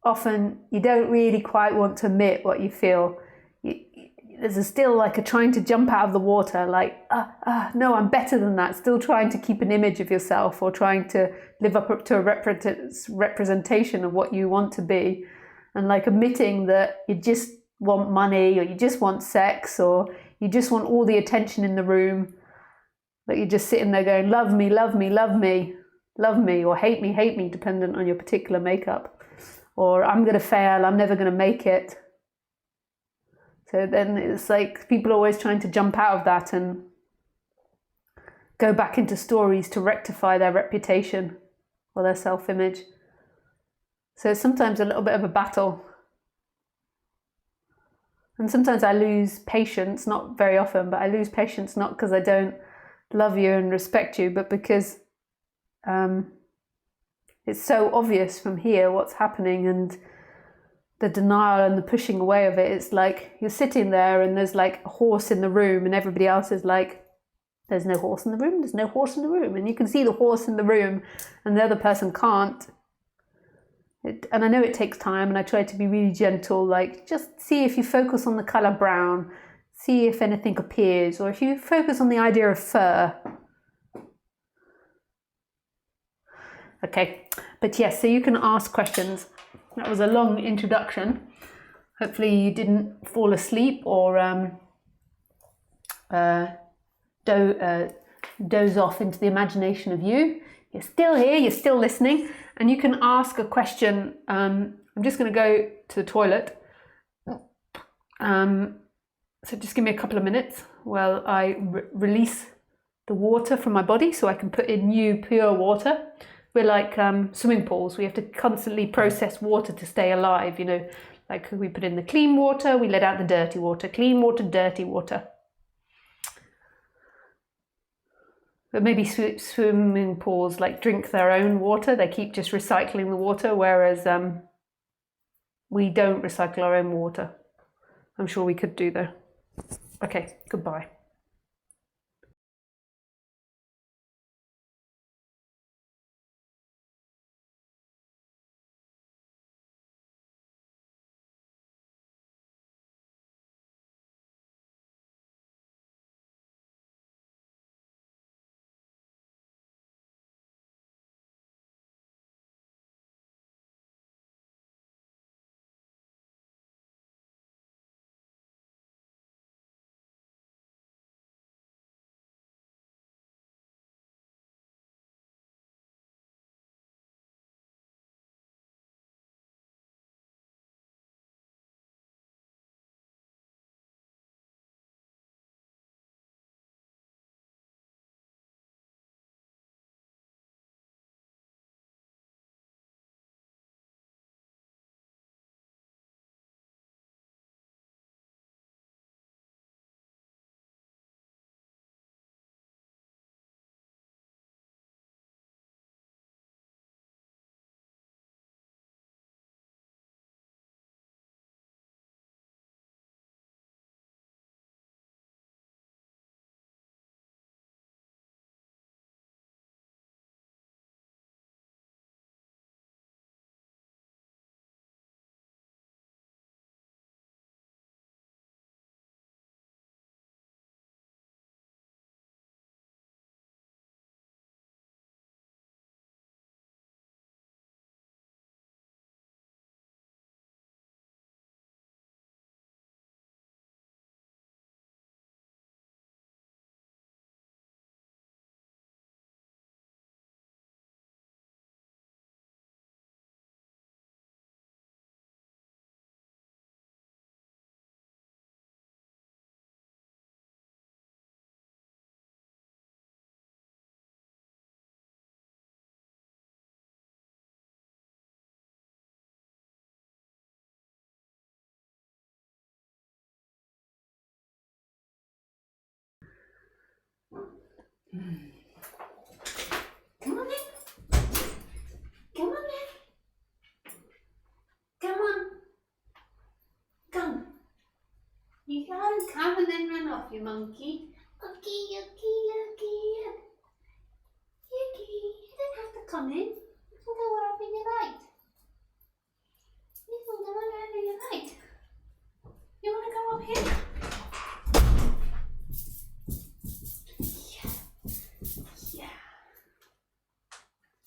often you don't really quite want to admit what you feel. There's still like a trying to jump out of the water, like, no, I'm better than that. Still trying to keep an image of yourself or trying to live up to a representation of what you want to be. And like admitting that you just want money or you just want sex or you just want all the attention in the room. That you're just sitting there going, love me, love me, love me, love me, or hate me, dependent on your particular makeup. Or I'm going to fail, I'm never going to make it. So then it's like people are always trying to jump out of that and go back into stories to rectify their reputation or their self-image. So it's sometimes a little bit of a battle. And sometimes I lose patience, not very often, but I lose patience not because I don't love you and respect you, but because it's so obvious from here what's happening and the denial and the pushing away of it. It's like you're sitting there and there's like a horse in the room and everybody else is like, there's no horse in the room, there's no horse in the room. And you can see the horse in the room and the other person can't. And I know it takes time and I try to be really gentle, like just see if you focus on the colour brown, see if anything appears, or if you focus on the idea of fur. Okay, but yes, so you can ask questions. That was a long introduction. Hopefully you didn't fall asleep or doze off into the imagination of you. You're still here, you're still listening, and you can ask a question. I'm just going to go to the toilet. So just give me a couple of minutes while I release the water from my body so I can put in new pure water. We're like swimming pools. We have to constantly process water to stay alive, you know, like we put in the clean water, we let out the dirty water, clean water, dirty water. But maybe swimming pools like drink their own water. They keep just recycling the water, whereas we don't recycle our own water. I'm sure we could do though. Okay, goodbye. Come on then. Come on then. Come on. Come. You gotta come and then run off, you monkey. Okay, okay. You don't have to come in. You can go wherever you like. You can go wherever you like. You want to go up here? Yeah.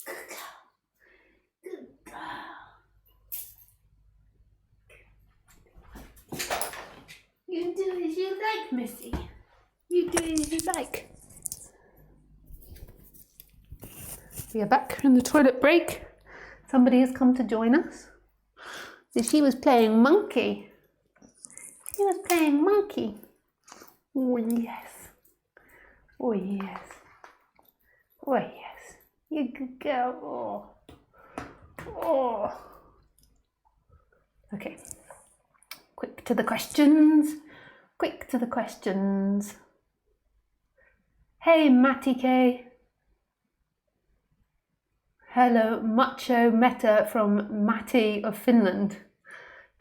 Good girl. Good girl. You do as you like, Missy. You do as you like. We are back from the toilet break. Somebody has come to join us. So she was playing monkey. She was playing monkey. Oh yes. Oh yes. Oh yes. You good girl. Oh. Okay. Quick to the questions. Quick to the questions. Hey Matty K. Hello, Macho Meta from Matti of Finland.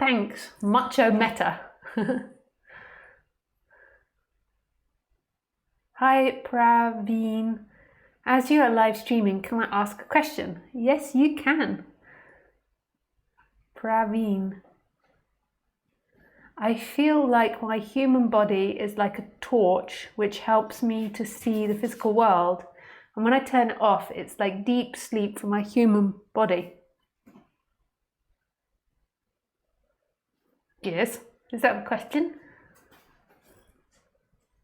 Thanks, Macho Meta. Hi Praveen. As you are live streaming, can I ask a question? Yes, you can. Praveen. I feel like my human body is like a torch which helps me to see the physical world. And when I turn it off, it's like deep sleep for my human body. Yes, is that a question?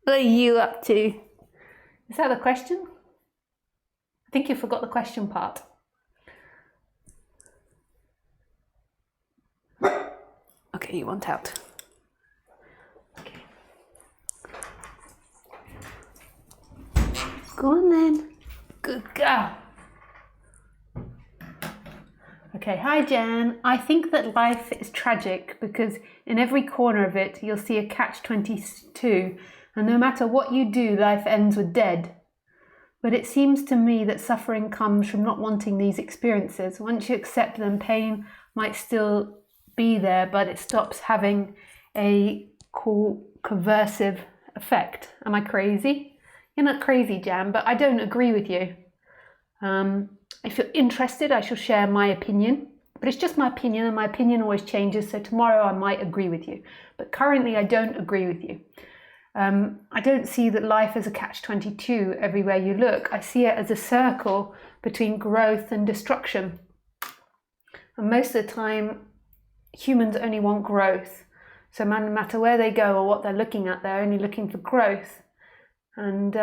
What are you up to? Is that the question? I think you forgot the question part. Okay, you want out. Okay. Go on then. Good girl. Okay, hi Jan. I think that life is tragic because in every corner of it you'll see a catch-22, and no matter what you do, life ends with dead. But it seems to me that suffering comes from not wanting these experiences. Once you accept them, pain might still be there, but it stops having a coercive effect. Am I crazy? You're not crazy, Jan, but I don't agree with you. If you're interested, I shall share my opinion, but it's just my opinion, and my opinion always changes, so tomorrow I might agree with you. But currently I don't agree with you. I don't see that life as a catch-22 everywhere you look. I see it as a circle between growth and destruction. And most of the time, humans only want growth. So no matter where they go or what they're looking at, they're only looking for growth. And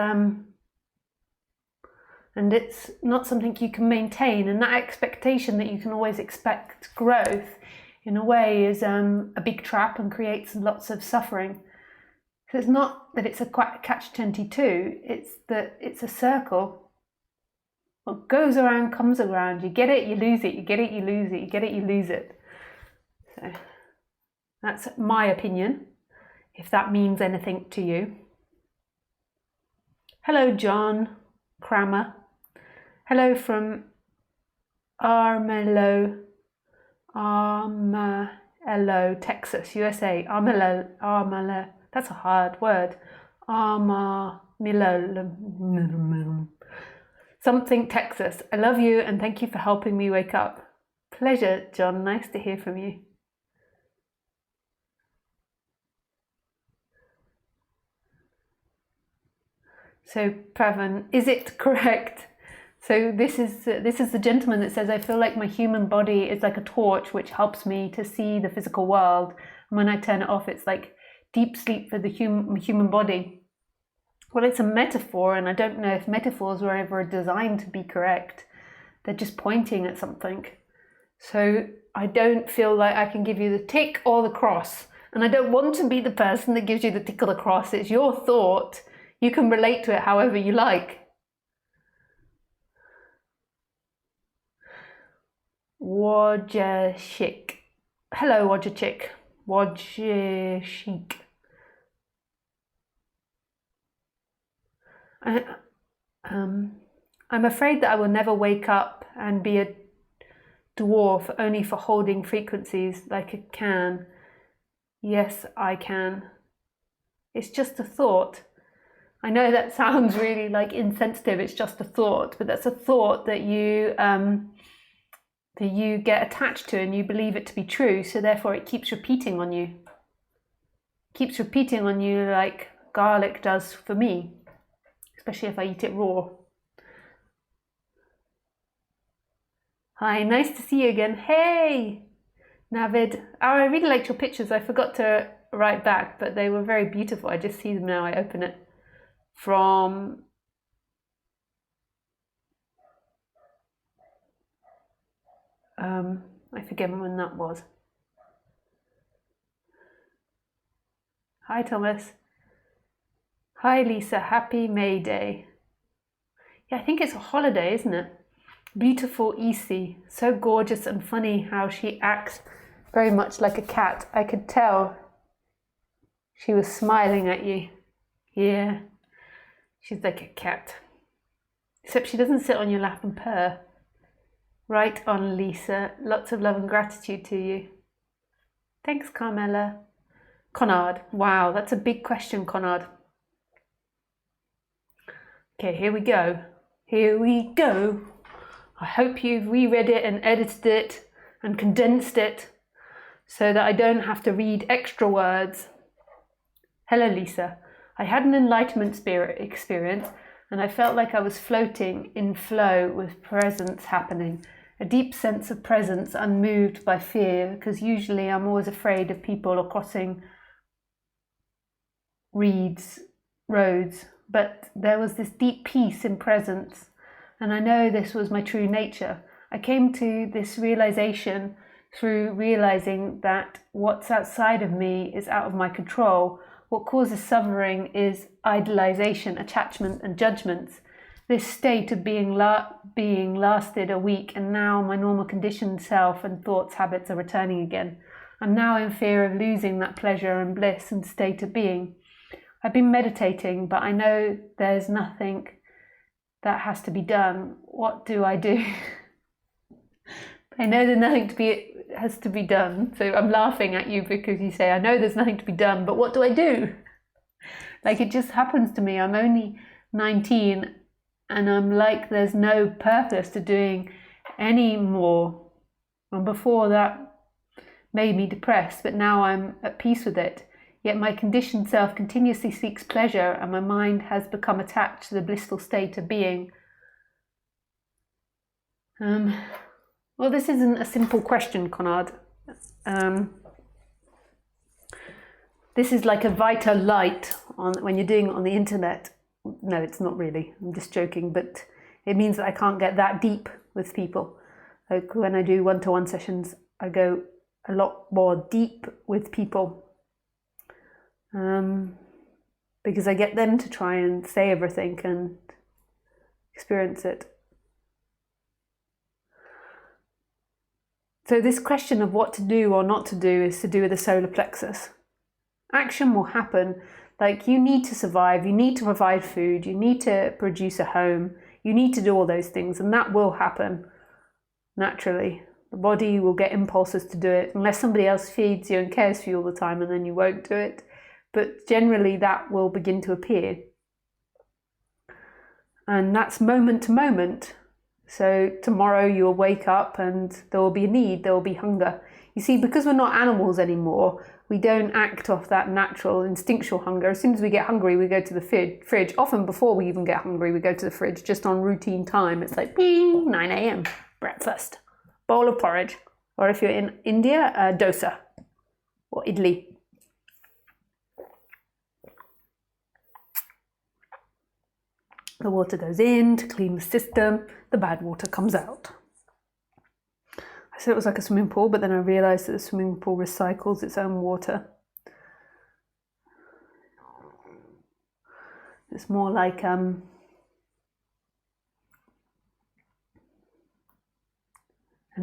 it's not something you can maintain. And that expectation that you can always expect growth, in a way, is a big trap and creates lots of suffering. So it's not that it's a catch-22, it's that it's a circle. What goes around comes around. You get it, you lose it. You get it, you lose it. You get it, you lose it. So that's my opinion, if that means anything to you. Hello, John Kramer. Hello from Armello, Texas, USA. Armello. That's a hard word. Something, Texas. I love you and thank you for helping me wake up. Pleasure, John. Nice to hear from you. So, Pravan, is it correct? So this is the gentleman that says, I feel like my human body is like a torch which helps me to see the physical world. And when I turn it off, it's like deep sleep for the human body. Well, it's a metaphor, and I don't know if metaphors were ever designed to be correct. They're just pointing at something. So I don't feel like I can give you the tick or the cross. And I don't want to be the person that gives you the tick or the cross. It's your thought. You can relate to it however you like. Wojcik. Hello, Wojcik. Wojcik. I'm afraid that I will never wake up and be a dwarf only for holding frequencies like a can. Yes, I can. It's just a thought. I know that sounds really like insensitive, it's just a thought, but that's a thought that you get attached to and you believe it to be true, so therefore it keeps repeating on you. Keeps repeating on you like garlic does for me, especially if I eat it raw. Hi, nice to see you again. Hey, Navid. Oh, I really liked your pictures. I forgot to write back, but they were very beautiful. I just see them now. I open it from I forget when that was. Hi, Thomas. Hi, Lisa. Happy May Day. Yeah, I think it's a holiday, isn't it? Beautiful Easy. So gorgeous and funny how she acts very much like a cat. I could tell she was smiling at you. Yeah, she's like a cat. Except she doesn't sit on your lap and purr. Right on, Lisa. Lots of love and gratitude to you. Thanks, Carmela. Conrad. Wow, that's a big question, Conrad. Okay, here we go. Here we go. I hope you've reread it and edited it and condensed it so that I don't have to read extra words. Hello, Lisa. I had an enlightenment spirit experience and I felt like I was floating in flow with presence happening. A deep sense of presence, unmoved by fear, because usually I'm always afraid of people or crossing roads, but there was this deep peace in presence, and I know this was my true nature. I came to this realization through realizing that what's outside of me is out of my control. What causes suffering is idolization, attachment, and judgments. This state of being lasted a week, and now my normal conditioned self and thoughts habits are returning again. I'm now in fear of losing that pleasure and bliss and state of being. I've been meditating, but I know there's nothing that has to be done. What do I do? I know there's nothing has to be done. So I'm laughing at you because you say, I know there's nothing to be done, but what do I do? Like it just happens to me. I'm only 19 and I'm like, there's no purpose to doing any more. And before that made me depressed, but now I'm at peace with it. Yet my conditioned self continuously seeks pleasure and my mind has become attached to the blissful state of being. Well, this isn't a simple question, Conrad. This is like a vital light when you're doing it on the internet. No, it's not really. I'm just joking, but it means that I can't get that deep with people. Like when I do one-to-one sessions, I go a lot more deep with people. Because I get them to try and say everything and experience it. So this question of what to do or not to do is to do with the solar plexus. Action will happen. Like you need to survive, you need to provide food, you need to produce a home, you need to do all those things, and that will happen naturally. The body will get impulses to do it unless somebody else feeds you and cares for you all the time, and then you won't do it. But generally that will begin to appear. And that's moment to moment. So tomorrow you'll wake up and there will be a need, there will be hunger. You see, because we're not animals anymore, we don't act off that natural instinctual hunger. As soon as we get hungry, we go to the fridge. Often before we even get hungry, we go to the fridge just on routine time. It's like, bing, 9 a.m, breakfast, bowl of porridge. Or if you're in India, dosa or idli. The water goes in to clean the system, the bad water comes out. I said it was like a swimming pool, but then I realised that the swimming pool recycles its own water. It's more like an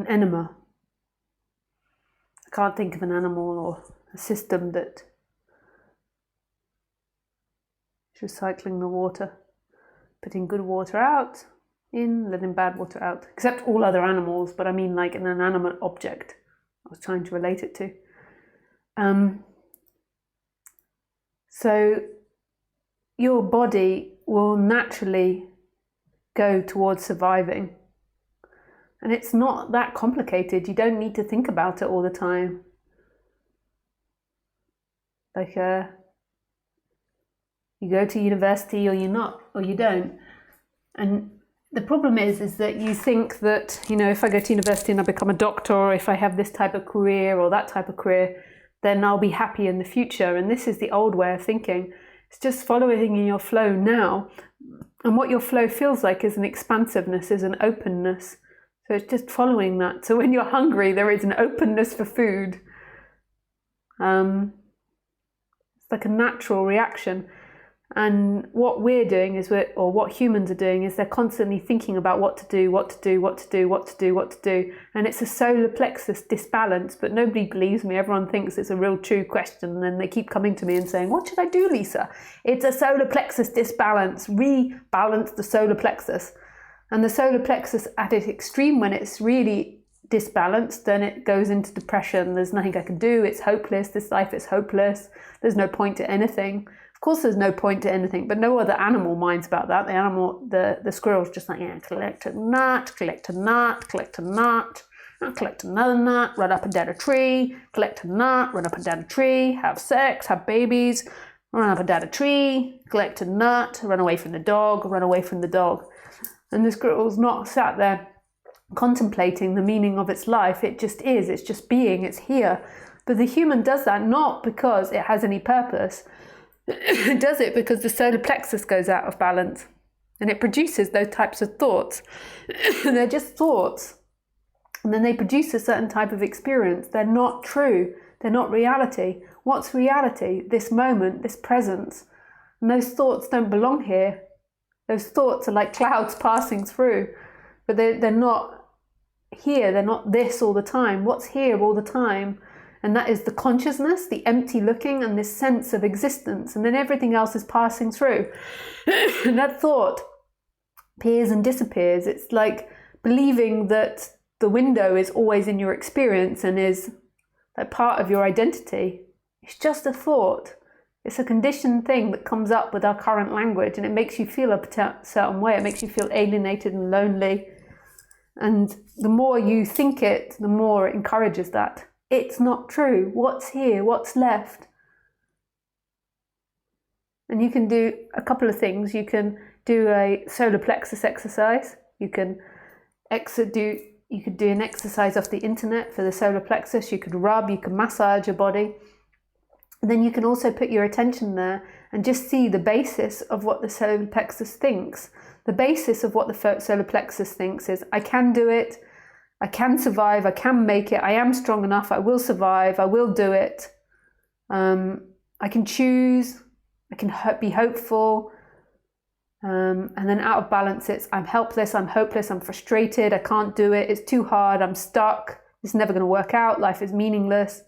enema. I can't think of an animal or a system that is recycling the water, putting good water out in, letting bad water out, except all other animals, but I mean like an inanimate object I was trying to relate it to. So your body will naturally go towards surviving. And it's not that complicated. You don't need to think about it all the time. Like you go to university or you're not, or you don't. And the problem is that you think that, you know, if I go to university and I become a doctor, or if I have this type of career or that type of career, then I'll be happy in the future. And this is the old way of thinking. It's just following in your flow now. And what your flow feels like is an expansiveness, is an openness. So it's just following that. So when you're hungry, there is an openness for food. It's like a natural reaction. And what we're doing is, or what humans are doing, is they're constantly thinking about what to do, what to do, what to do, what to do, what to do. And it's a solar plexus disbalance, but nobody believes me. Everyone thinks it's a real true question. And then they keep coming to me and saying, what should I do, Lisa? It's a solar plexus disbalance. Rebalance the solar plexus. And the solar plexus at its extreme, when it's really disbalanced, then it goes into depression. There's nothing I can do. It's hopeless. This life is hopeless. There's no point to anything. Of course, there's no point to anything, but no other animal minds about that. The squirrel's just like, yeah, collect a nut, collect a nut, collect a nut, collect another nut, run up and down a tree, collect a nut, run up and down a tree, have sex, have babies, run up and down a tree, collect a nut, run away from the dog, run away from the dog. And the squirrel's not sat there contemplating the meaning of its life. It just is. It's just being. It's here. But the human does that not because it has any purpose. It does it because the solar plexus goes out of balance and it produces those types of thoughts. They're just thoughts. And then they produce a certain type of experience. They're not true. They're not reality. What's reality? This moment, this presence. And those thoughts don't belong here. Those thoughts are like clouds passing through, but they're not here. They're not this all the time. What's here all the time? And that is the consciousness, the empty looking, and this sense of existence. And then everything else is passing through. And that thought appears and disappears. It's like believing that the window is always in your experience and is like part of your identity. It's just a thought. It's a conditioned thing that comes up with our current language, and it makes you feel a certain way. It makes you feel alienated and lonely. And the more you think it, the more it encourages that. It's not true. What's here? What's left? And you can do a couple of things. You can do a solar plexus exercise. You could do an exercise off the internet for the solar plexus. You could rub, you could massage your body. And then you can also put your attention there and just see the basis of what the solar plexus thinks. The basis of what the solar plexus thinks is, I can do it. I can survive, I can make it, I am strong enough, I will survive, I will do it. I can choose, I can be hopeful. And then out of balance, it's I'm helpless, I'm hopeless, I'm frustrated, I can't do it, it's too hard, I'm stuck, it's never going to work out, life is meaningless,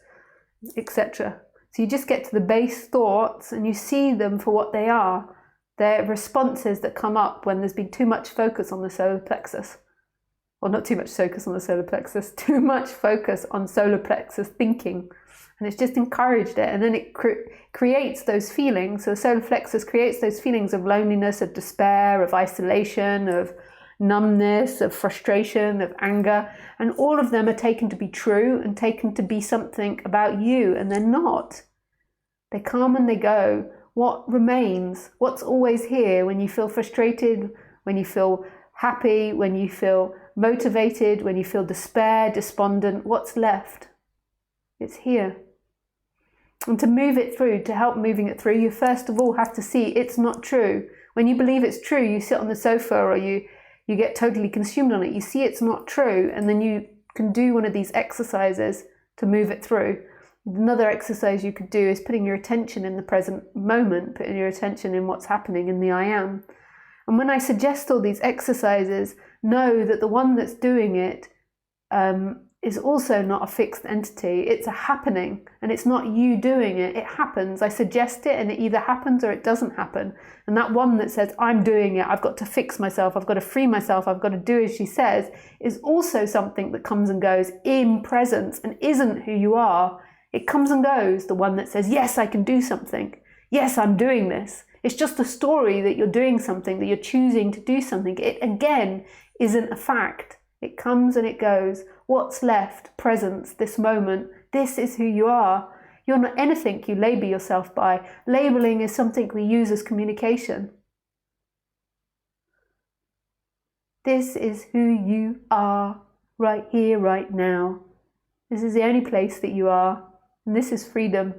etc. So you just get to the base thoughts and you see them for what they are. They're responses that come up when there's been too much focus on the solar plexus. Or not too much focus on the solar plexus, too much focus on solar plexus thinking. And it's just encouraged it. And then it creates those feelings. So the solar plexus creates those feelings of loneliness, of despair, of isolation, of numbness, of frustration, of anger. And all of them are taken to be true and taken to be something about you. And they're not. They come and they go. What remains? What's always here when you feel frustrated, when you feel happy, when you feel motivated, when you feel despair, despondent? What's left? It's here. And to move it through, to help moving it through, you first of all have to see it's not true. When you believe it's true, you sit on the sofa or you get totally consumed on it. You see it's not true, and then you can do one of these exercises to move it through. Another exercise you could do is putting your attention in the present moment, putting your attention in what's happening in the I am. And when I suggest all these exercises, know that the one that's doing it is also not a fixed entity. It's a happening, and it's not you doing it. It happens. I suggest it, and it either happens or it doesn't happen. And that one that says, I'm doing it, I've got to fix myself, I've got to free myself, I've got to do as she says, is also something that comes and goes in presence and isn't who you are. It comes and goes. The one that says, yes, I can do something. Yes, I'm doing this. It's just a story that you're doing something, that you're choosing to do something. It, again, isn't a fact. It comes and it goes. What's left? Presence, this moment. This is who you are. You're not anything you label yourself by. Labeling is something we use as communication. This is who you are right here, right now. This is the only place that you are. And this is freedom.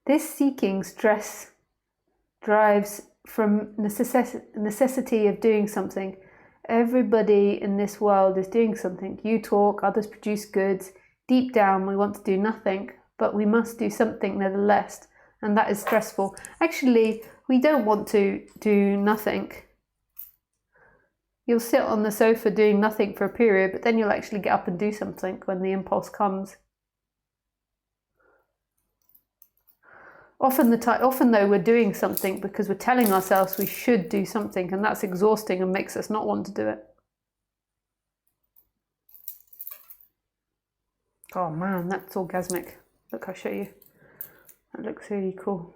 This seeking stress drives from necessity of doing something. Everybody in this world is doing something. You talk, others produce goods. Deep down we want to do nothing, but we must do something nevertheless, and that is stressful. Actually, we don't want to do nothing. You'll sit on the sofa doing nothing for a period, but then you'll actually get up and do something when the impulse comes. Often though, we're doing something because we're telling ourselves we should do something, and that's exhausting and makes us not want to do it. Oh man, that's orgasmic. Look, I'll show you. That looks really cool.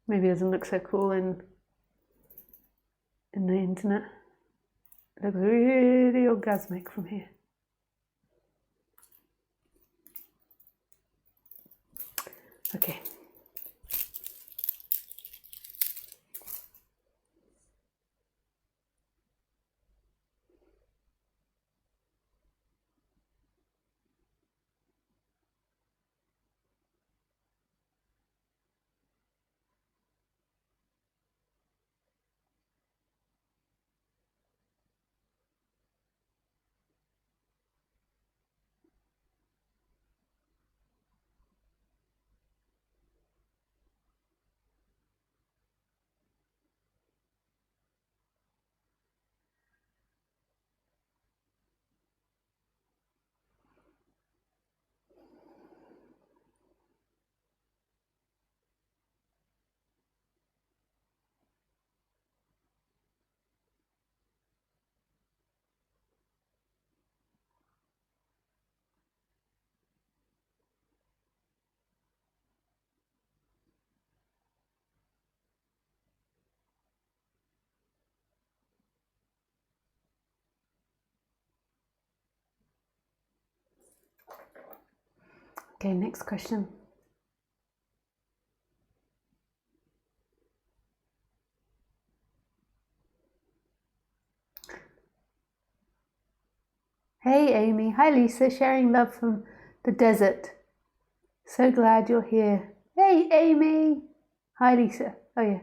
Maybe it doesn't look so cool in the internet. It looks really orgasmic from here. Okay. Okay, next question. Hey Amy, hi Lisa, sharing love from the desert. So glad you're here. Hey Amy. Hi Lisa. Oh yeah.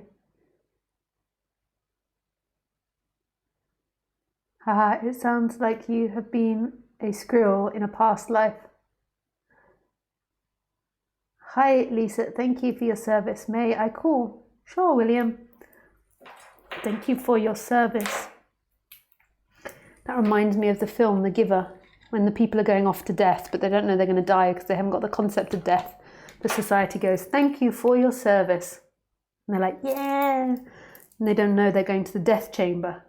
Haha, it sounds like you have been a squirrel in a past life. Hi Lisa, thank you for your service. May I call? Sure, William. Thank you for your service. That reminds me of the film The Giver, when the people are going off to death, but they don't know they're going to die because they haven't got the concept of death. The society goes, thank you for your service. And they're like, yeah. And they don't know they're going to the death chamber.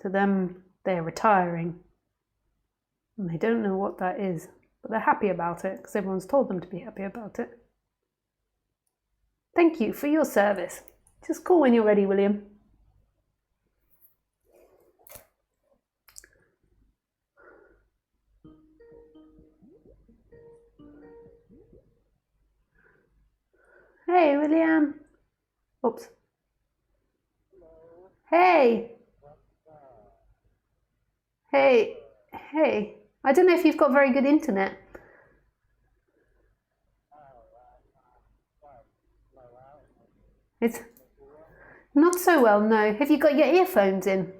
To them, they're retiring. And they don't know what that is. But they're happy about it because everyone's told them to be happy about it. Thank you for your service. Just call when you're ready, William. Hey, William. Oops. Hey. Hey. Hey. I don't know if you've got very good internet. It's not so well, no. Have you got your earphones in?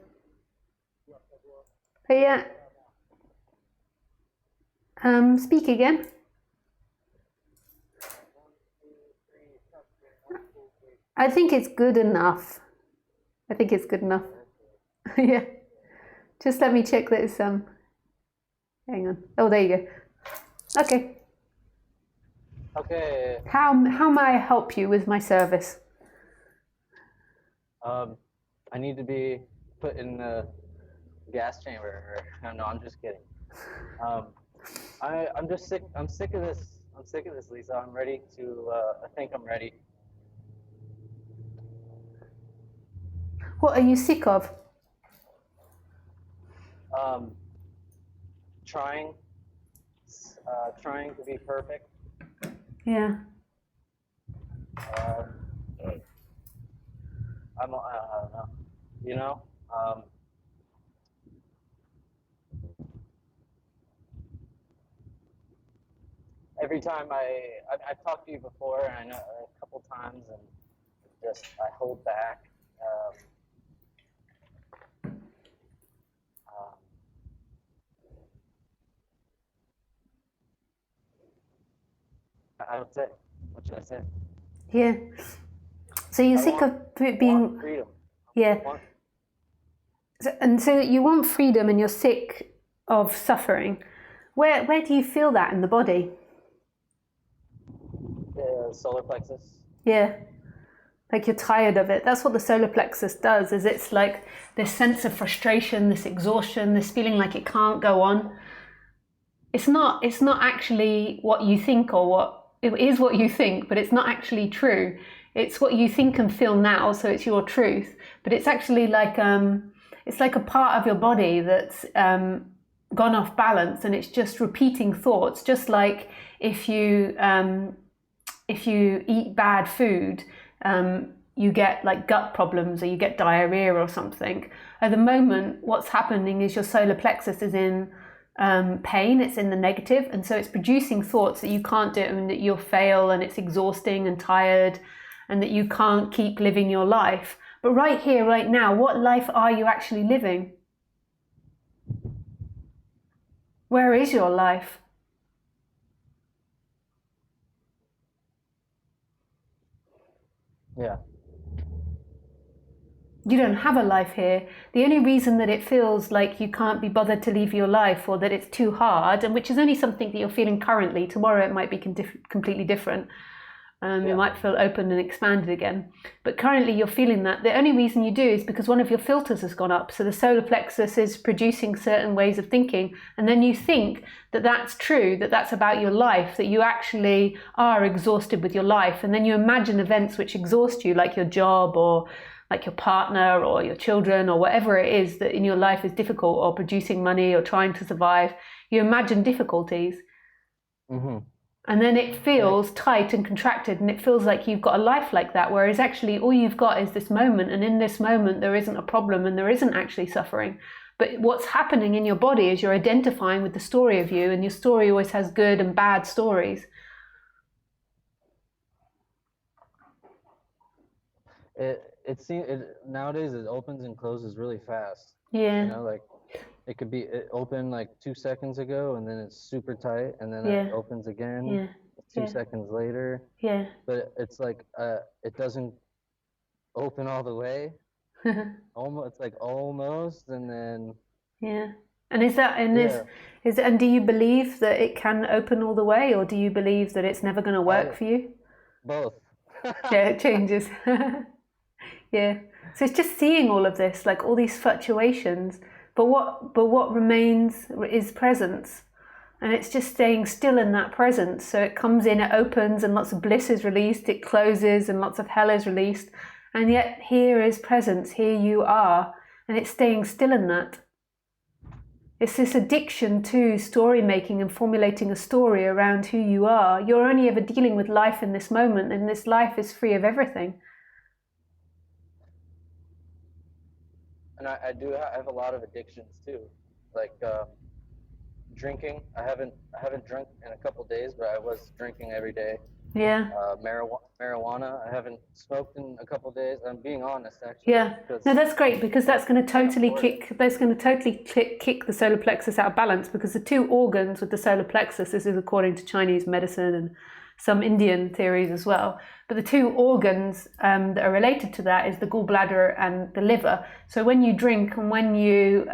Hey, yeah. Speak again. I think it's good enough. I think it's good enough. Yeah. Just let me check this. Hang on. Oh, there you go. Okay.
Okay.
How may I help you with my service?
I need to be put in the gas chamber. No, I'm just kidding. I'm just sick. I'm sick of this. I'm sick of this, Lisa. I'm ready to. I think I'm ready.
What are you sick of?
Trying to be perfect.
Yeah.
I don't know. You know. Every time I've talked to you before, and I know a couple times, and just I hold back. I don't say. What should I say?
Yeah. So you're sick of being.
Freedom.
Yeah. So you want freedom, and you're sick of suffering. Where do you feel that in the body?
The solar plexus.
Yeah. Like you're tired of it. That's what the solar plexus does, is it's like this sense of frustration, this exhaustion, this feeling like it can't go on. It's not actually what you think, or what it is what you think, but it's not actually true. It's what you think and feel now, so it's your truth. But it's actually like it's like a part of your body that's gone off balance, and it's just repeating thoughts. Just like if you eat bad food, you get like gut problems, or you get diarrhea or something. At the moment, what's happening is your solar plexus is in pain, it's in the negative, and so it's producing thoughts that you can't do, and that you'll fail, and it's exhausting and tired, and that you can't keep living your life. But right here, right now, what life are you actually living? Where is your life?
Yeah.
You don't have a life here. The only reason that it feels like you can't be bothered to leave your life, or that it's too hard, and which is only something that you're feeling currently, tomorrow it might be completely different. You might feel open and expanded again. But currently you're feeling that. The only reason you do is because one of your filters has gone up. So the solar plexus is producing certain ways of thinking. And then you think that that's true, that that's about your life, that you actually are exhausted with your life. And then you imagine events which exhaust you, like your job, or like your partner, or your children, or whatever it is that in your life is difficult, or producing money, or trying to survive. You imagine difficulties.
Mm-hmm.
And then it feels tight and contracted, and it feels like you've got a life like that, whereas actually all you've got is this moment, and in this moment there isn't a problem, and there isn't actually suffering. But what's happening in your body is you're identifying with the story of you, and your story always has good and bad stories.
It seems nowadays it opens and closes really fast.
Yeah.
You know, like it opened like 2 seconds ago, and then it's super tight, and then it opens again 2 seconds later.
Yeah.
But it's like it doesn't open all the way. Almost, it's like almost, and then.
Yeah. And and do you believe that it can open all the way, or do you believe that it's never going to work for you?
Both.
Yeah, it changes. Yeah. So it's just seeing all of this, like all these fluctuations. But what remains is presence. And it's just staying still in that presence. So it comes in, it opens, and lots of bliss is released, it closes, and lots of hell is released. And yet here is presence, here you are. And it's staying still in that. It's this addiction to story making and formulating a story around who you are. You're only ever dealing with life in this moment, and this life is free of everything.
And I have a lot of addictions too, like drinking. I haven't drunk in a couple days, but I was drinking every day.
Yeah.
Marijuana. I haven't smoked in a couple days. I'm being honest, actually.
Yeah. No, that's great, because that's going to totally kick the solar plexus out of balance, because the two organs with the solar plexus, this is according to Chinese medicine and some Indian theories as well. But the two organs that are related to that is the gallbladder and the liver. So when you drink and when you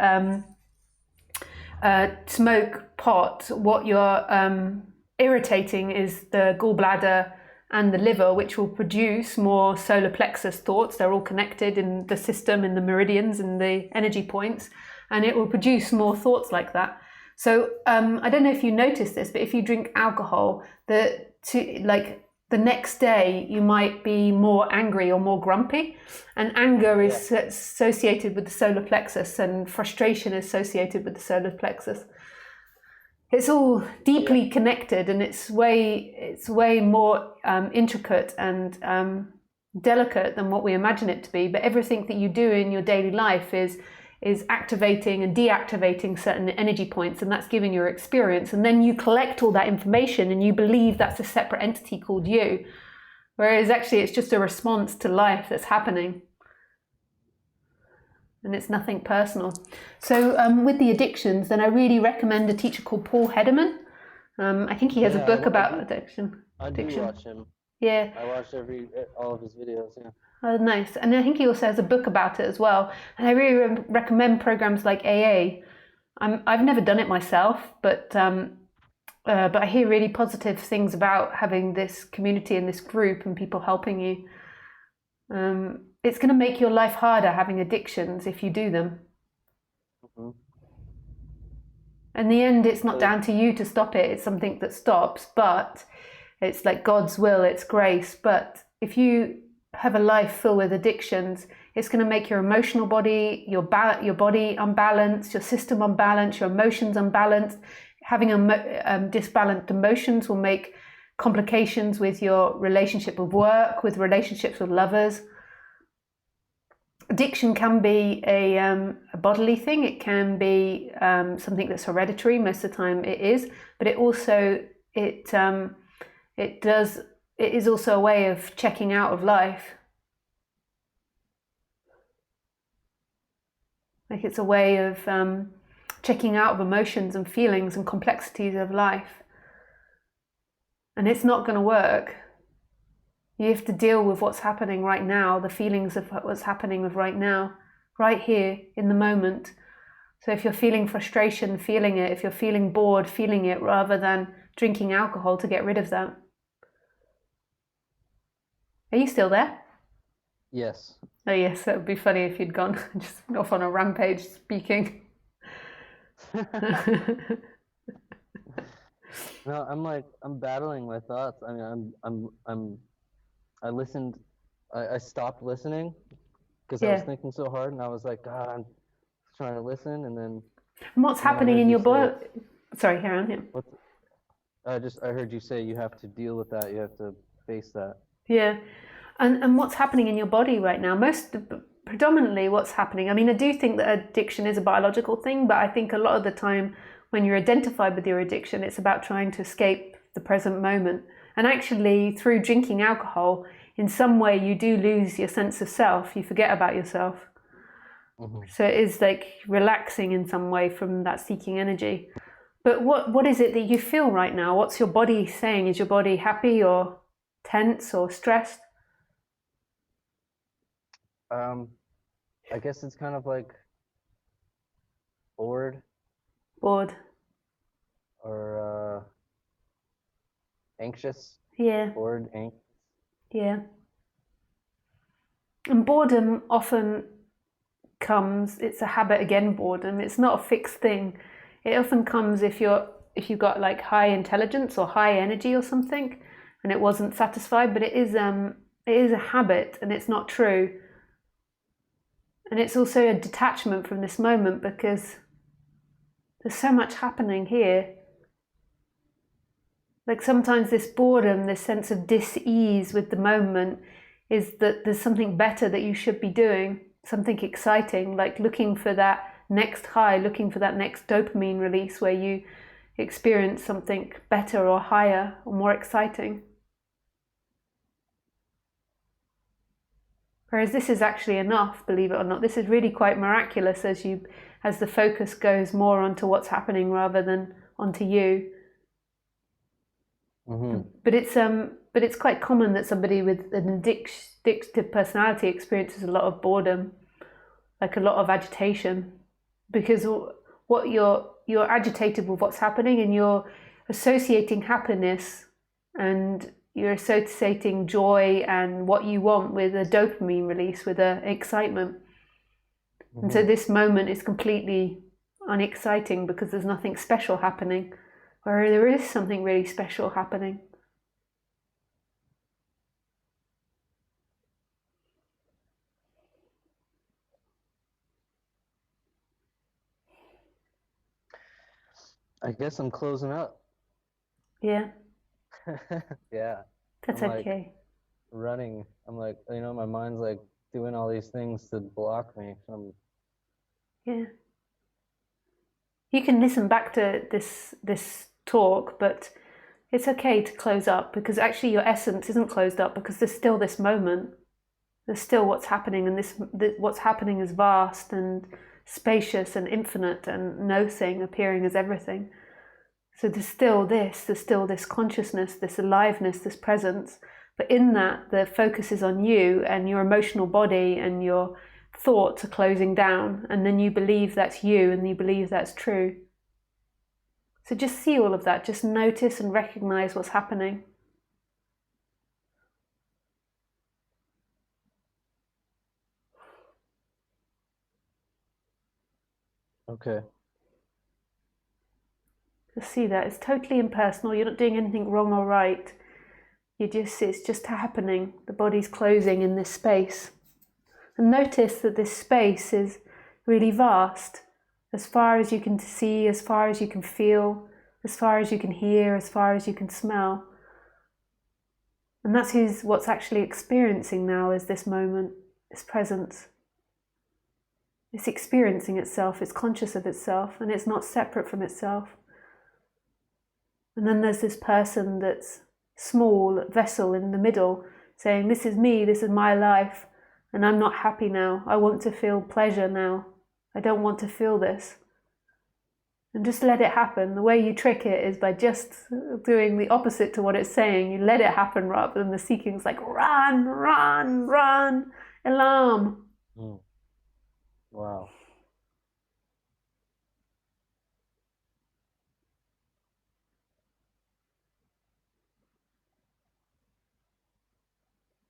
smoke pot, what you're irritating is the gallbladder and the liver, which will produce more solar plexus thoughts. They're all connected in the system, in the meridians and the energy points, and it will produce more thoughts like that. So I don't know if you noticed this, but if you drink alcohol, the next day you might be more angry or more grumpy, and anger is associated with the solar plexus, and frustration is associated with the solar plexus. It's all deeply connected, and it's way more intricate and delicate than what we imagine it to be. But everything that you do in your daily life is activating and deactivating certain energy points, and that's giving your experience. And then you collect all that information and you believe that's a separate entity called you, whereas actually it's just a response to life that's happening. And it's nothing personal. So with the addictions, then I really recommend a teacher called Paul Hederman. I think he has a book about addiction.
I do watch him.
Yeah.
I watched all of his videos, yeah.
Oh, nice. And I think he also has a book about it as well. And I really recommend programs like AA. I've never done it myself, but I hear really positive things about having this community and this group and people helping you. It's going to make your life harder having addictions if you do them. Mm-hmm. In the end, it's not down to you to stop it. It's something that stops, but it's like God's will, it's grace. But if you have a life filled with addictions, it's going to make your emotional body, your body unbalanced, your system unbalanced, your emotions unbalanced. Having disbalanced emotions will make complications with your relationship with work, with relationships with lovers. Addiction can be a bodily thing. It can be something that's hereditary. Most of the time it is, but it is also a way of checking out of life. Like it's a way of checking out of emotions and feelings and complexities of life. And it's not going to work. You have to deal with what's happening right now, the feelings of what's happening with right now, right here in the moment. So if you're feeling frustration, feeling it. If you're feeling bored, feeling it, rather than drinking alcohol to get rid of that. Are you still there?
Yes.
Oh yes, it would be funny if you'd gone just off on a rampage speaking.
No, I'm battling my thoughts. I mean, I listened. I stopped listening because I was thinking so hard, and I was like, God, I'm trying to listen, and then.
And what's happening in your body? Sorry, here on him.
I heard you say you have to deal with that. You have to face that.
Yeah, and what's happening in your body right now? Predominantly, what's happening. I mean, I do think that addiction is a biological thing, but I think a lot of the time when you're identified with your addiction, it's about trying to escape the present moment. And actually, through drinking alcohol, in some way, you do lose your sense of self. You forget about yourself. Mm-hmm. So it is like relaxing in some way from that seeking energy. But what is it that you feel right now? What's your body saying? Is your body happy or tense or stressed?
I guess it's kind of like bored.
Bored.
Or anxious.
Yeah.
Bored, anxious.
Yeah. And boredom often comes, it's a habit again, boredom. It's not a fixed thing. It often comes if you've got like high intelligence or high energy or something and it wasn't satisfied, but it is a habit and it's not true. And it's also a detachment from this moment because there's so much happening here. Like sometimes this boredom, this sense of dis-ease with the moment is that there's something better that you should be doing, something exciting, like looking for that next high, looking for that next dopamine release where you experience something better or higher or more exciting. Whereas this is actually enough, believe it or not. This is really quite miraculous as the focus goes more onto what's happening rather than onto you. But it's quite common that somebody with an addictive personality experiences a lot of boredom, like a lot of agitation, because what you're agitated with what's happening, and you're associating happiness, and you're associating joy and what you want with a dopamine release, with a excitement. And so this moment is completely unexciting because there's nothing special happening, where there is something really special happening.
I guess I'm closing up.
Yeah.
Yeah.
That's
I'm
okay.
Like running. I'm like, my mind's like doing all these things to block me.
Yeah. You can listen back to this talk, but it's okay to close up, because actually your essence isn't closed up, because there's still this moment. There's still what's happening, and what's happening is vast and spacious and infinite, and no thing appearing as everything. So there's still this consciousness, this aliveness, this presence. But in that, the focus is on you and your emotional body, and your thoughts are closing down, and then you believe that's you, and you believe that's true. So just see all of that, just notice and recognize what's happening.
Okay.
Just see that it's totally impersonal. You're not doing anything wrong or right. It's just happening. The body's closing in this space. And notice that this space is really vast, as far as you can see, as far as you can feel, as far as you can hear, as far as you can smell. And that's what's actually experiencing now, is this moment, this presence. It's experiencing itself, it's conscious of itself, and it's not separate from itself. And then there's this person that's small vessel in the middle, saying, this is me, this is my life, and I'm not happy now. I want to feel pleasure now. I don't want to feel this. And just let it happen. The way you trick it is by just doing the opposite to what it's saying. You let it happen, rather than the seeking's like, run, run, run, alarm.
Wow.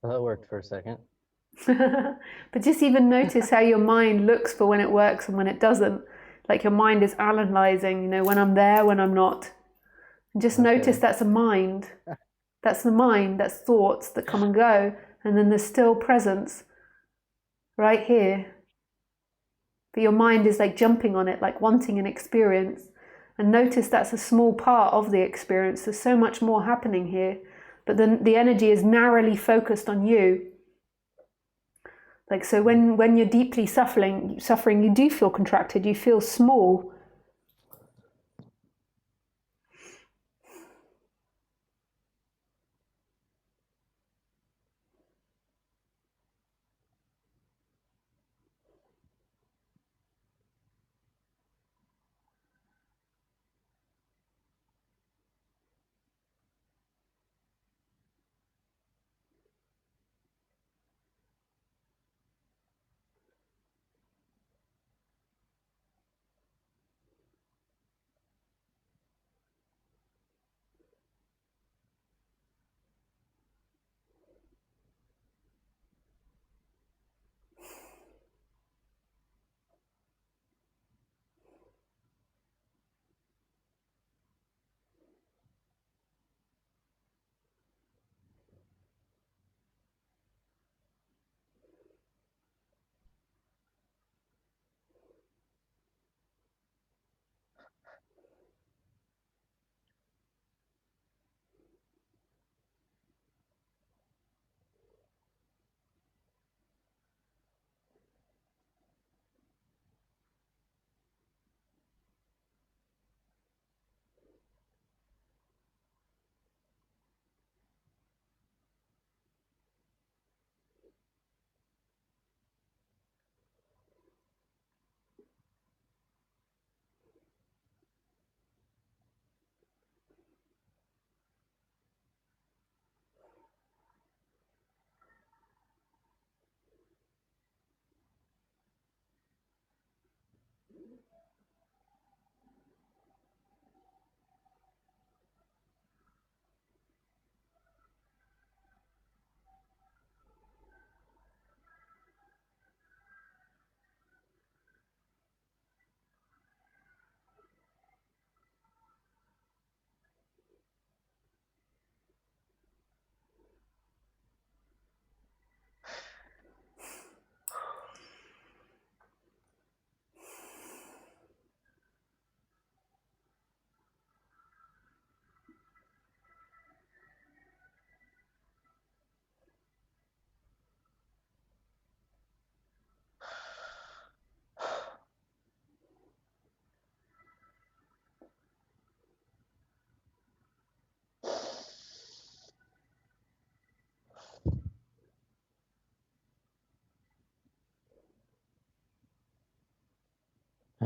Well, that worked for a second.
But just even notice how your mind looks for when it works and when it doesn't. Like your mind is analyzing, when I'm there, when I'm not. And just notice that's a mind. That's the mind, that's thoughts that come and go. And then there's still presence right here. But your mind is like jumping on it, like wanting an experience. And notice that's a small part of the experience. There's so much more happening here. But then the energy is narrowly focused on you. Like, so when you're deeply suffering, you do feel contracted, you feel small.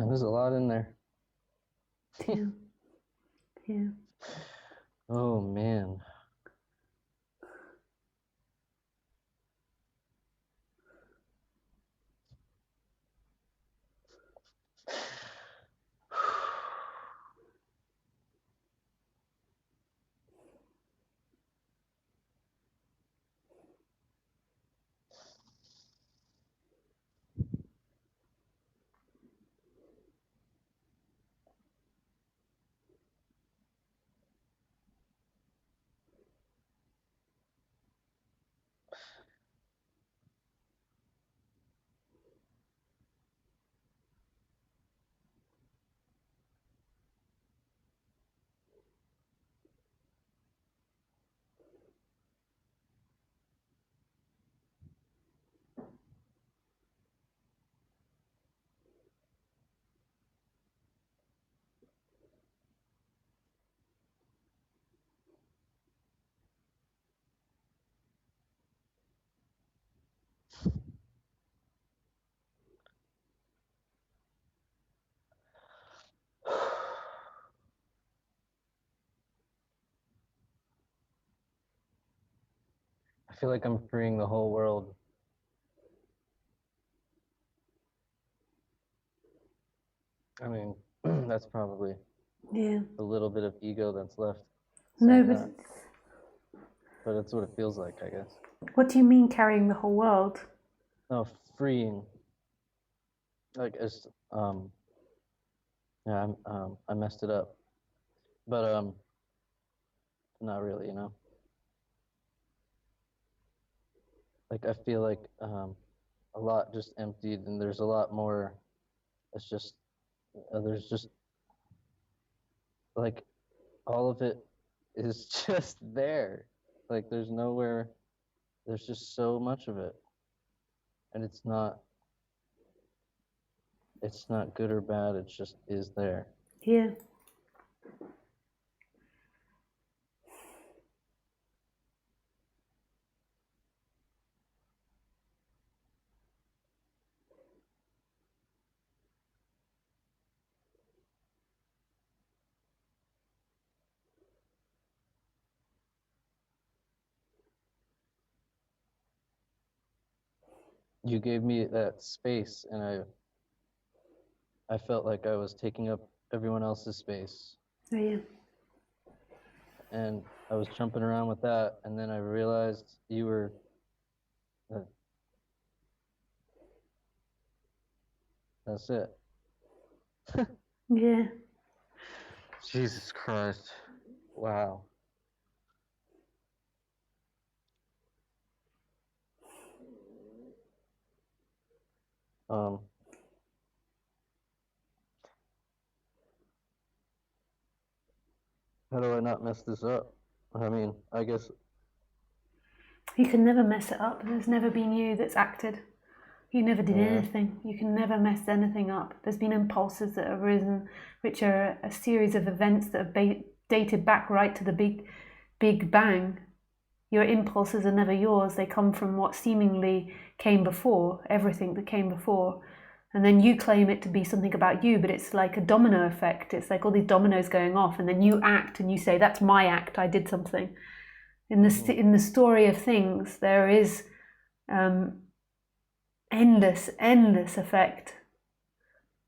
And there's a lot in there.
Yeah. Yeah.
Oh man. I feel like I'm freeing the whole world. I mean, that's probably a little bit of ego that's left.
No,
but it's what it feels like, I guess.
What do you mean carrying the whole world?
No, freeing. Like it's yeah, I messed it up, but not really, you know. Like I feel like a lot just emptied, and there's a lot more. It's just there's just like all of it is just there. Like there's nowhere. There's just so much of it, and it's not good or bad. It just is there.
Yeah.
You gave me that space, and I felt like I was taking up everyone else's space.
Oh, yeah.
And I was jumping around with that, and then I realized you were that's it.
Yeah.
Jesus Christ. Wow. How do I not mess this up? I mean, I guess
You can never mess it up. There's never been you that's acted. You never did anything. You can never mess anything up. There's been impulses that have arisen, which are a series of events that have dated back right to the Big Bang. Your impulses are never yours. They come from what seemingly came before, everything that came before. And then you claim it to be something about you, but it's like a domino effect. It's like all these dominoes going off, and then you act and you say, that's my act, I did something. In the story of things, there is endless effect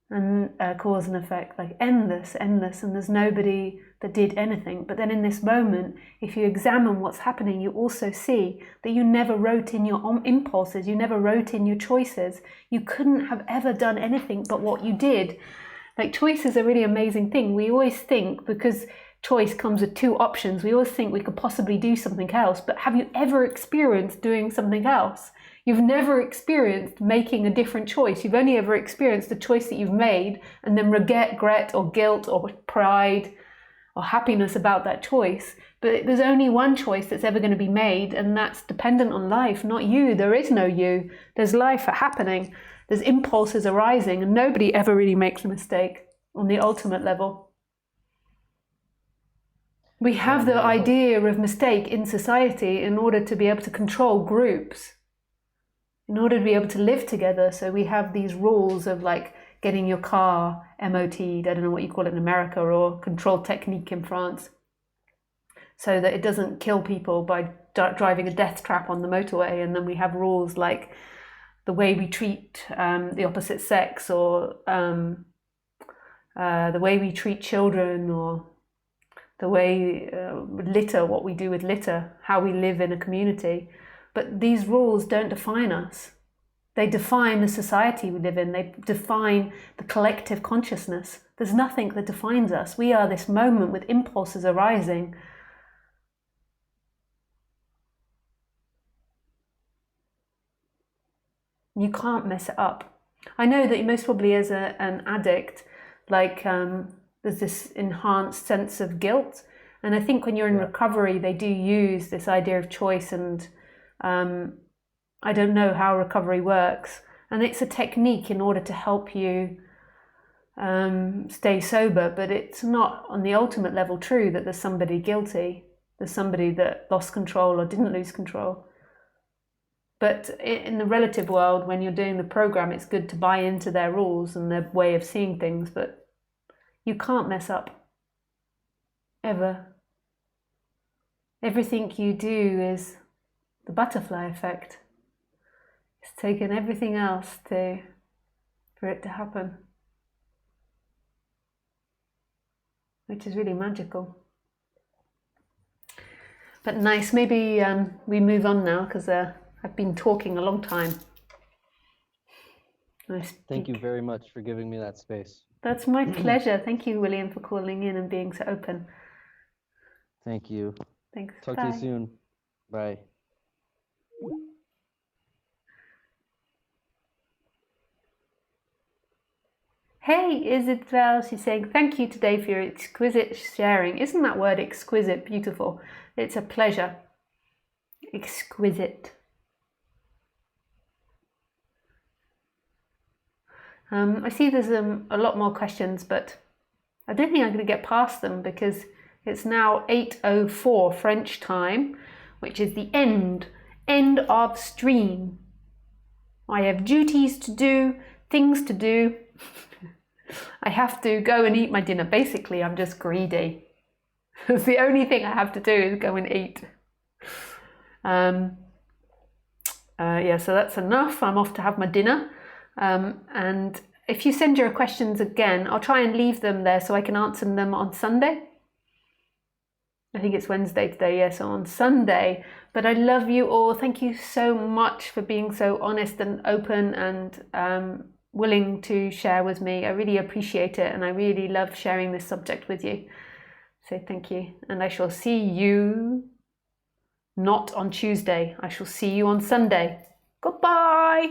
and cause and effect, like endless, and there's nobody that did anything. But then in this moment, if you examine what's happening, you also see that you never wrote in your impulses, you never wrote in your choices. You couldn't have ever done anything but what you did. Like, choice is a really amazing thing. We always think, because choice comes with two options, we always think we could possibly do something else. But have you ever experienced doing something else? You've never experienced making a different choice. You've only ever experienced the choice that you've made, and then regret or guilt or pride or happiness about that choice. But there's only one choice that's ever going to be made, and that's dependent on life, not you. There is no you. There's life happening. There's impulses arising, and nobody ever really makes a mistake on the ultimate level. We have the idea of mistake in society in order to be able to control groups, in order to be able to live together. So we have these rules of like getting your car MOT'd, I don't know what you call it in America, or controlled technique in France, so that it doesn't kill people by driving a death trap on the motorway. And then we have rules like the way we treat the opposite sex, or the way we treat children, or the way litter, what we do with litter, how we live in a community. But these rules don't define us. They define the society we live in. They define the collective consciousness. There's nothing that defines us. We are this moment with impulses arising. You can't mess it up. I know that most probably as an addict, like there's this enhanced sense of guilt. And I think when you're in recovery, they do use this idea of choice, and I don't know how recovery works. And it's a technique in order to help you stay sober, but it's not on the ultimate level true that there's somebody guilty. There's somebody that lost control or didn't lose control. But in the relative world, when you're doing the program, it's good to buy into their rules and their way of seeing things, but you can't mess up. Ever. Everything you do is the butterfly effect. It's taken everything else for it to happen, which is really magical. But nice. Maybe we move on now, because I've been talking a long time.
Thank you very much for giving me that space.
That's my pleasure. Thank you, William, for calling in and being so open.
Thank you.
Thanks.
Talk
Bye.
to you soon. Bye.
Hey, Isabel, she's saying, thank you today for your exquisite sharing. Isn't that word exquisite beautiful? It's a pleasure. Exquisite. I see there's a lot more questions, but I don't think I'm going to get past them, because it's now 8:04 French time, which is the end of stream. I have duties to do, things to do. I have to go and eat my dinner. Basically, I'm just greedy. It's the only thing I have to do is go and eat. Yeah, so that's enough. I'm off to have my dinner. And if you send your questions again, I'll try and leave them there so I can answer them on Sunday. I think it's Wednesday today, yes, so on Sunday. But I love you all. Thank you so much for being so honest and open and willing to share with me. I really appreciate it, and I really love sharing this subject with you. So thank you. And I shall see you not on Tuesday. I shall see you on Sunday. Goodbye.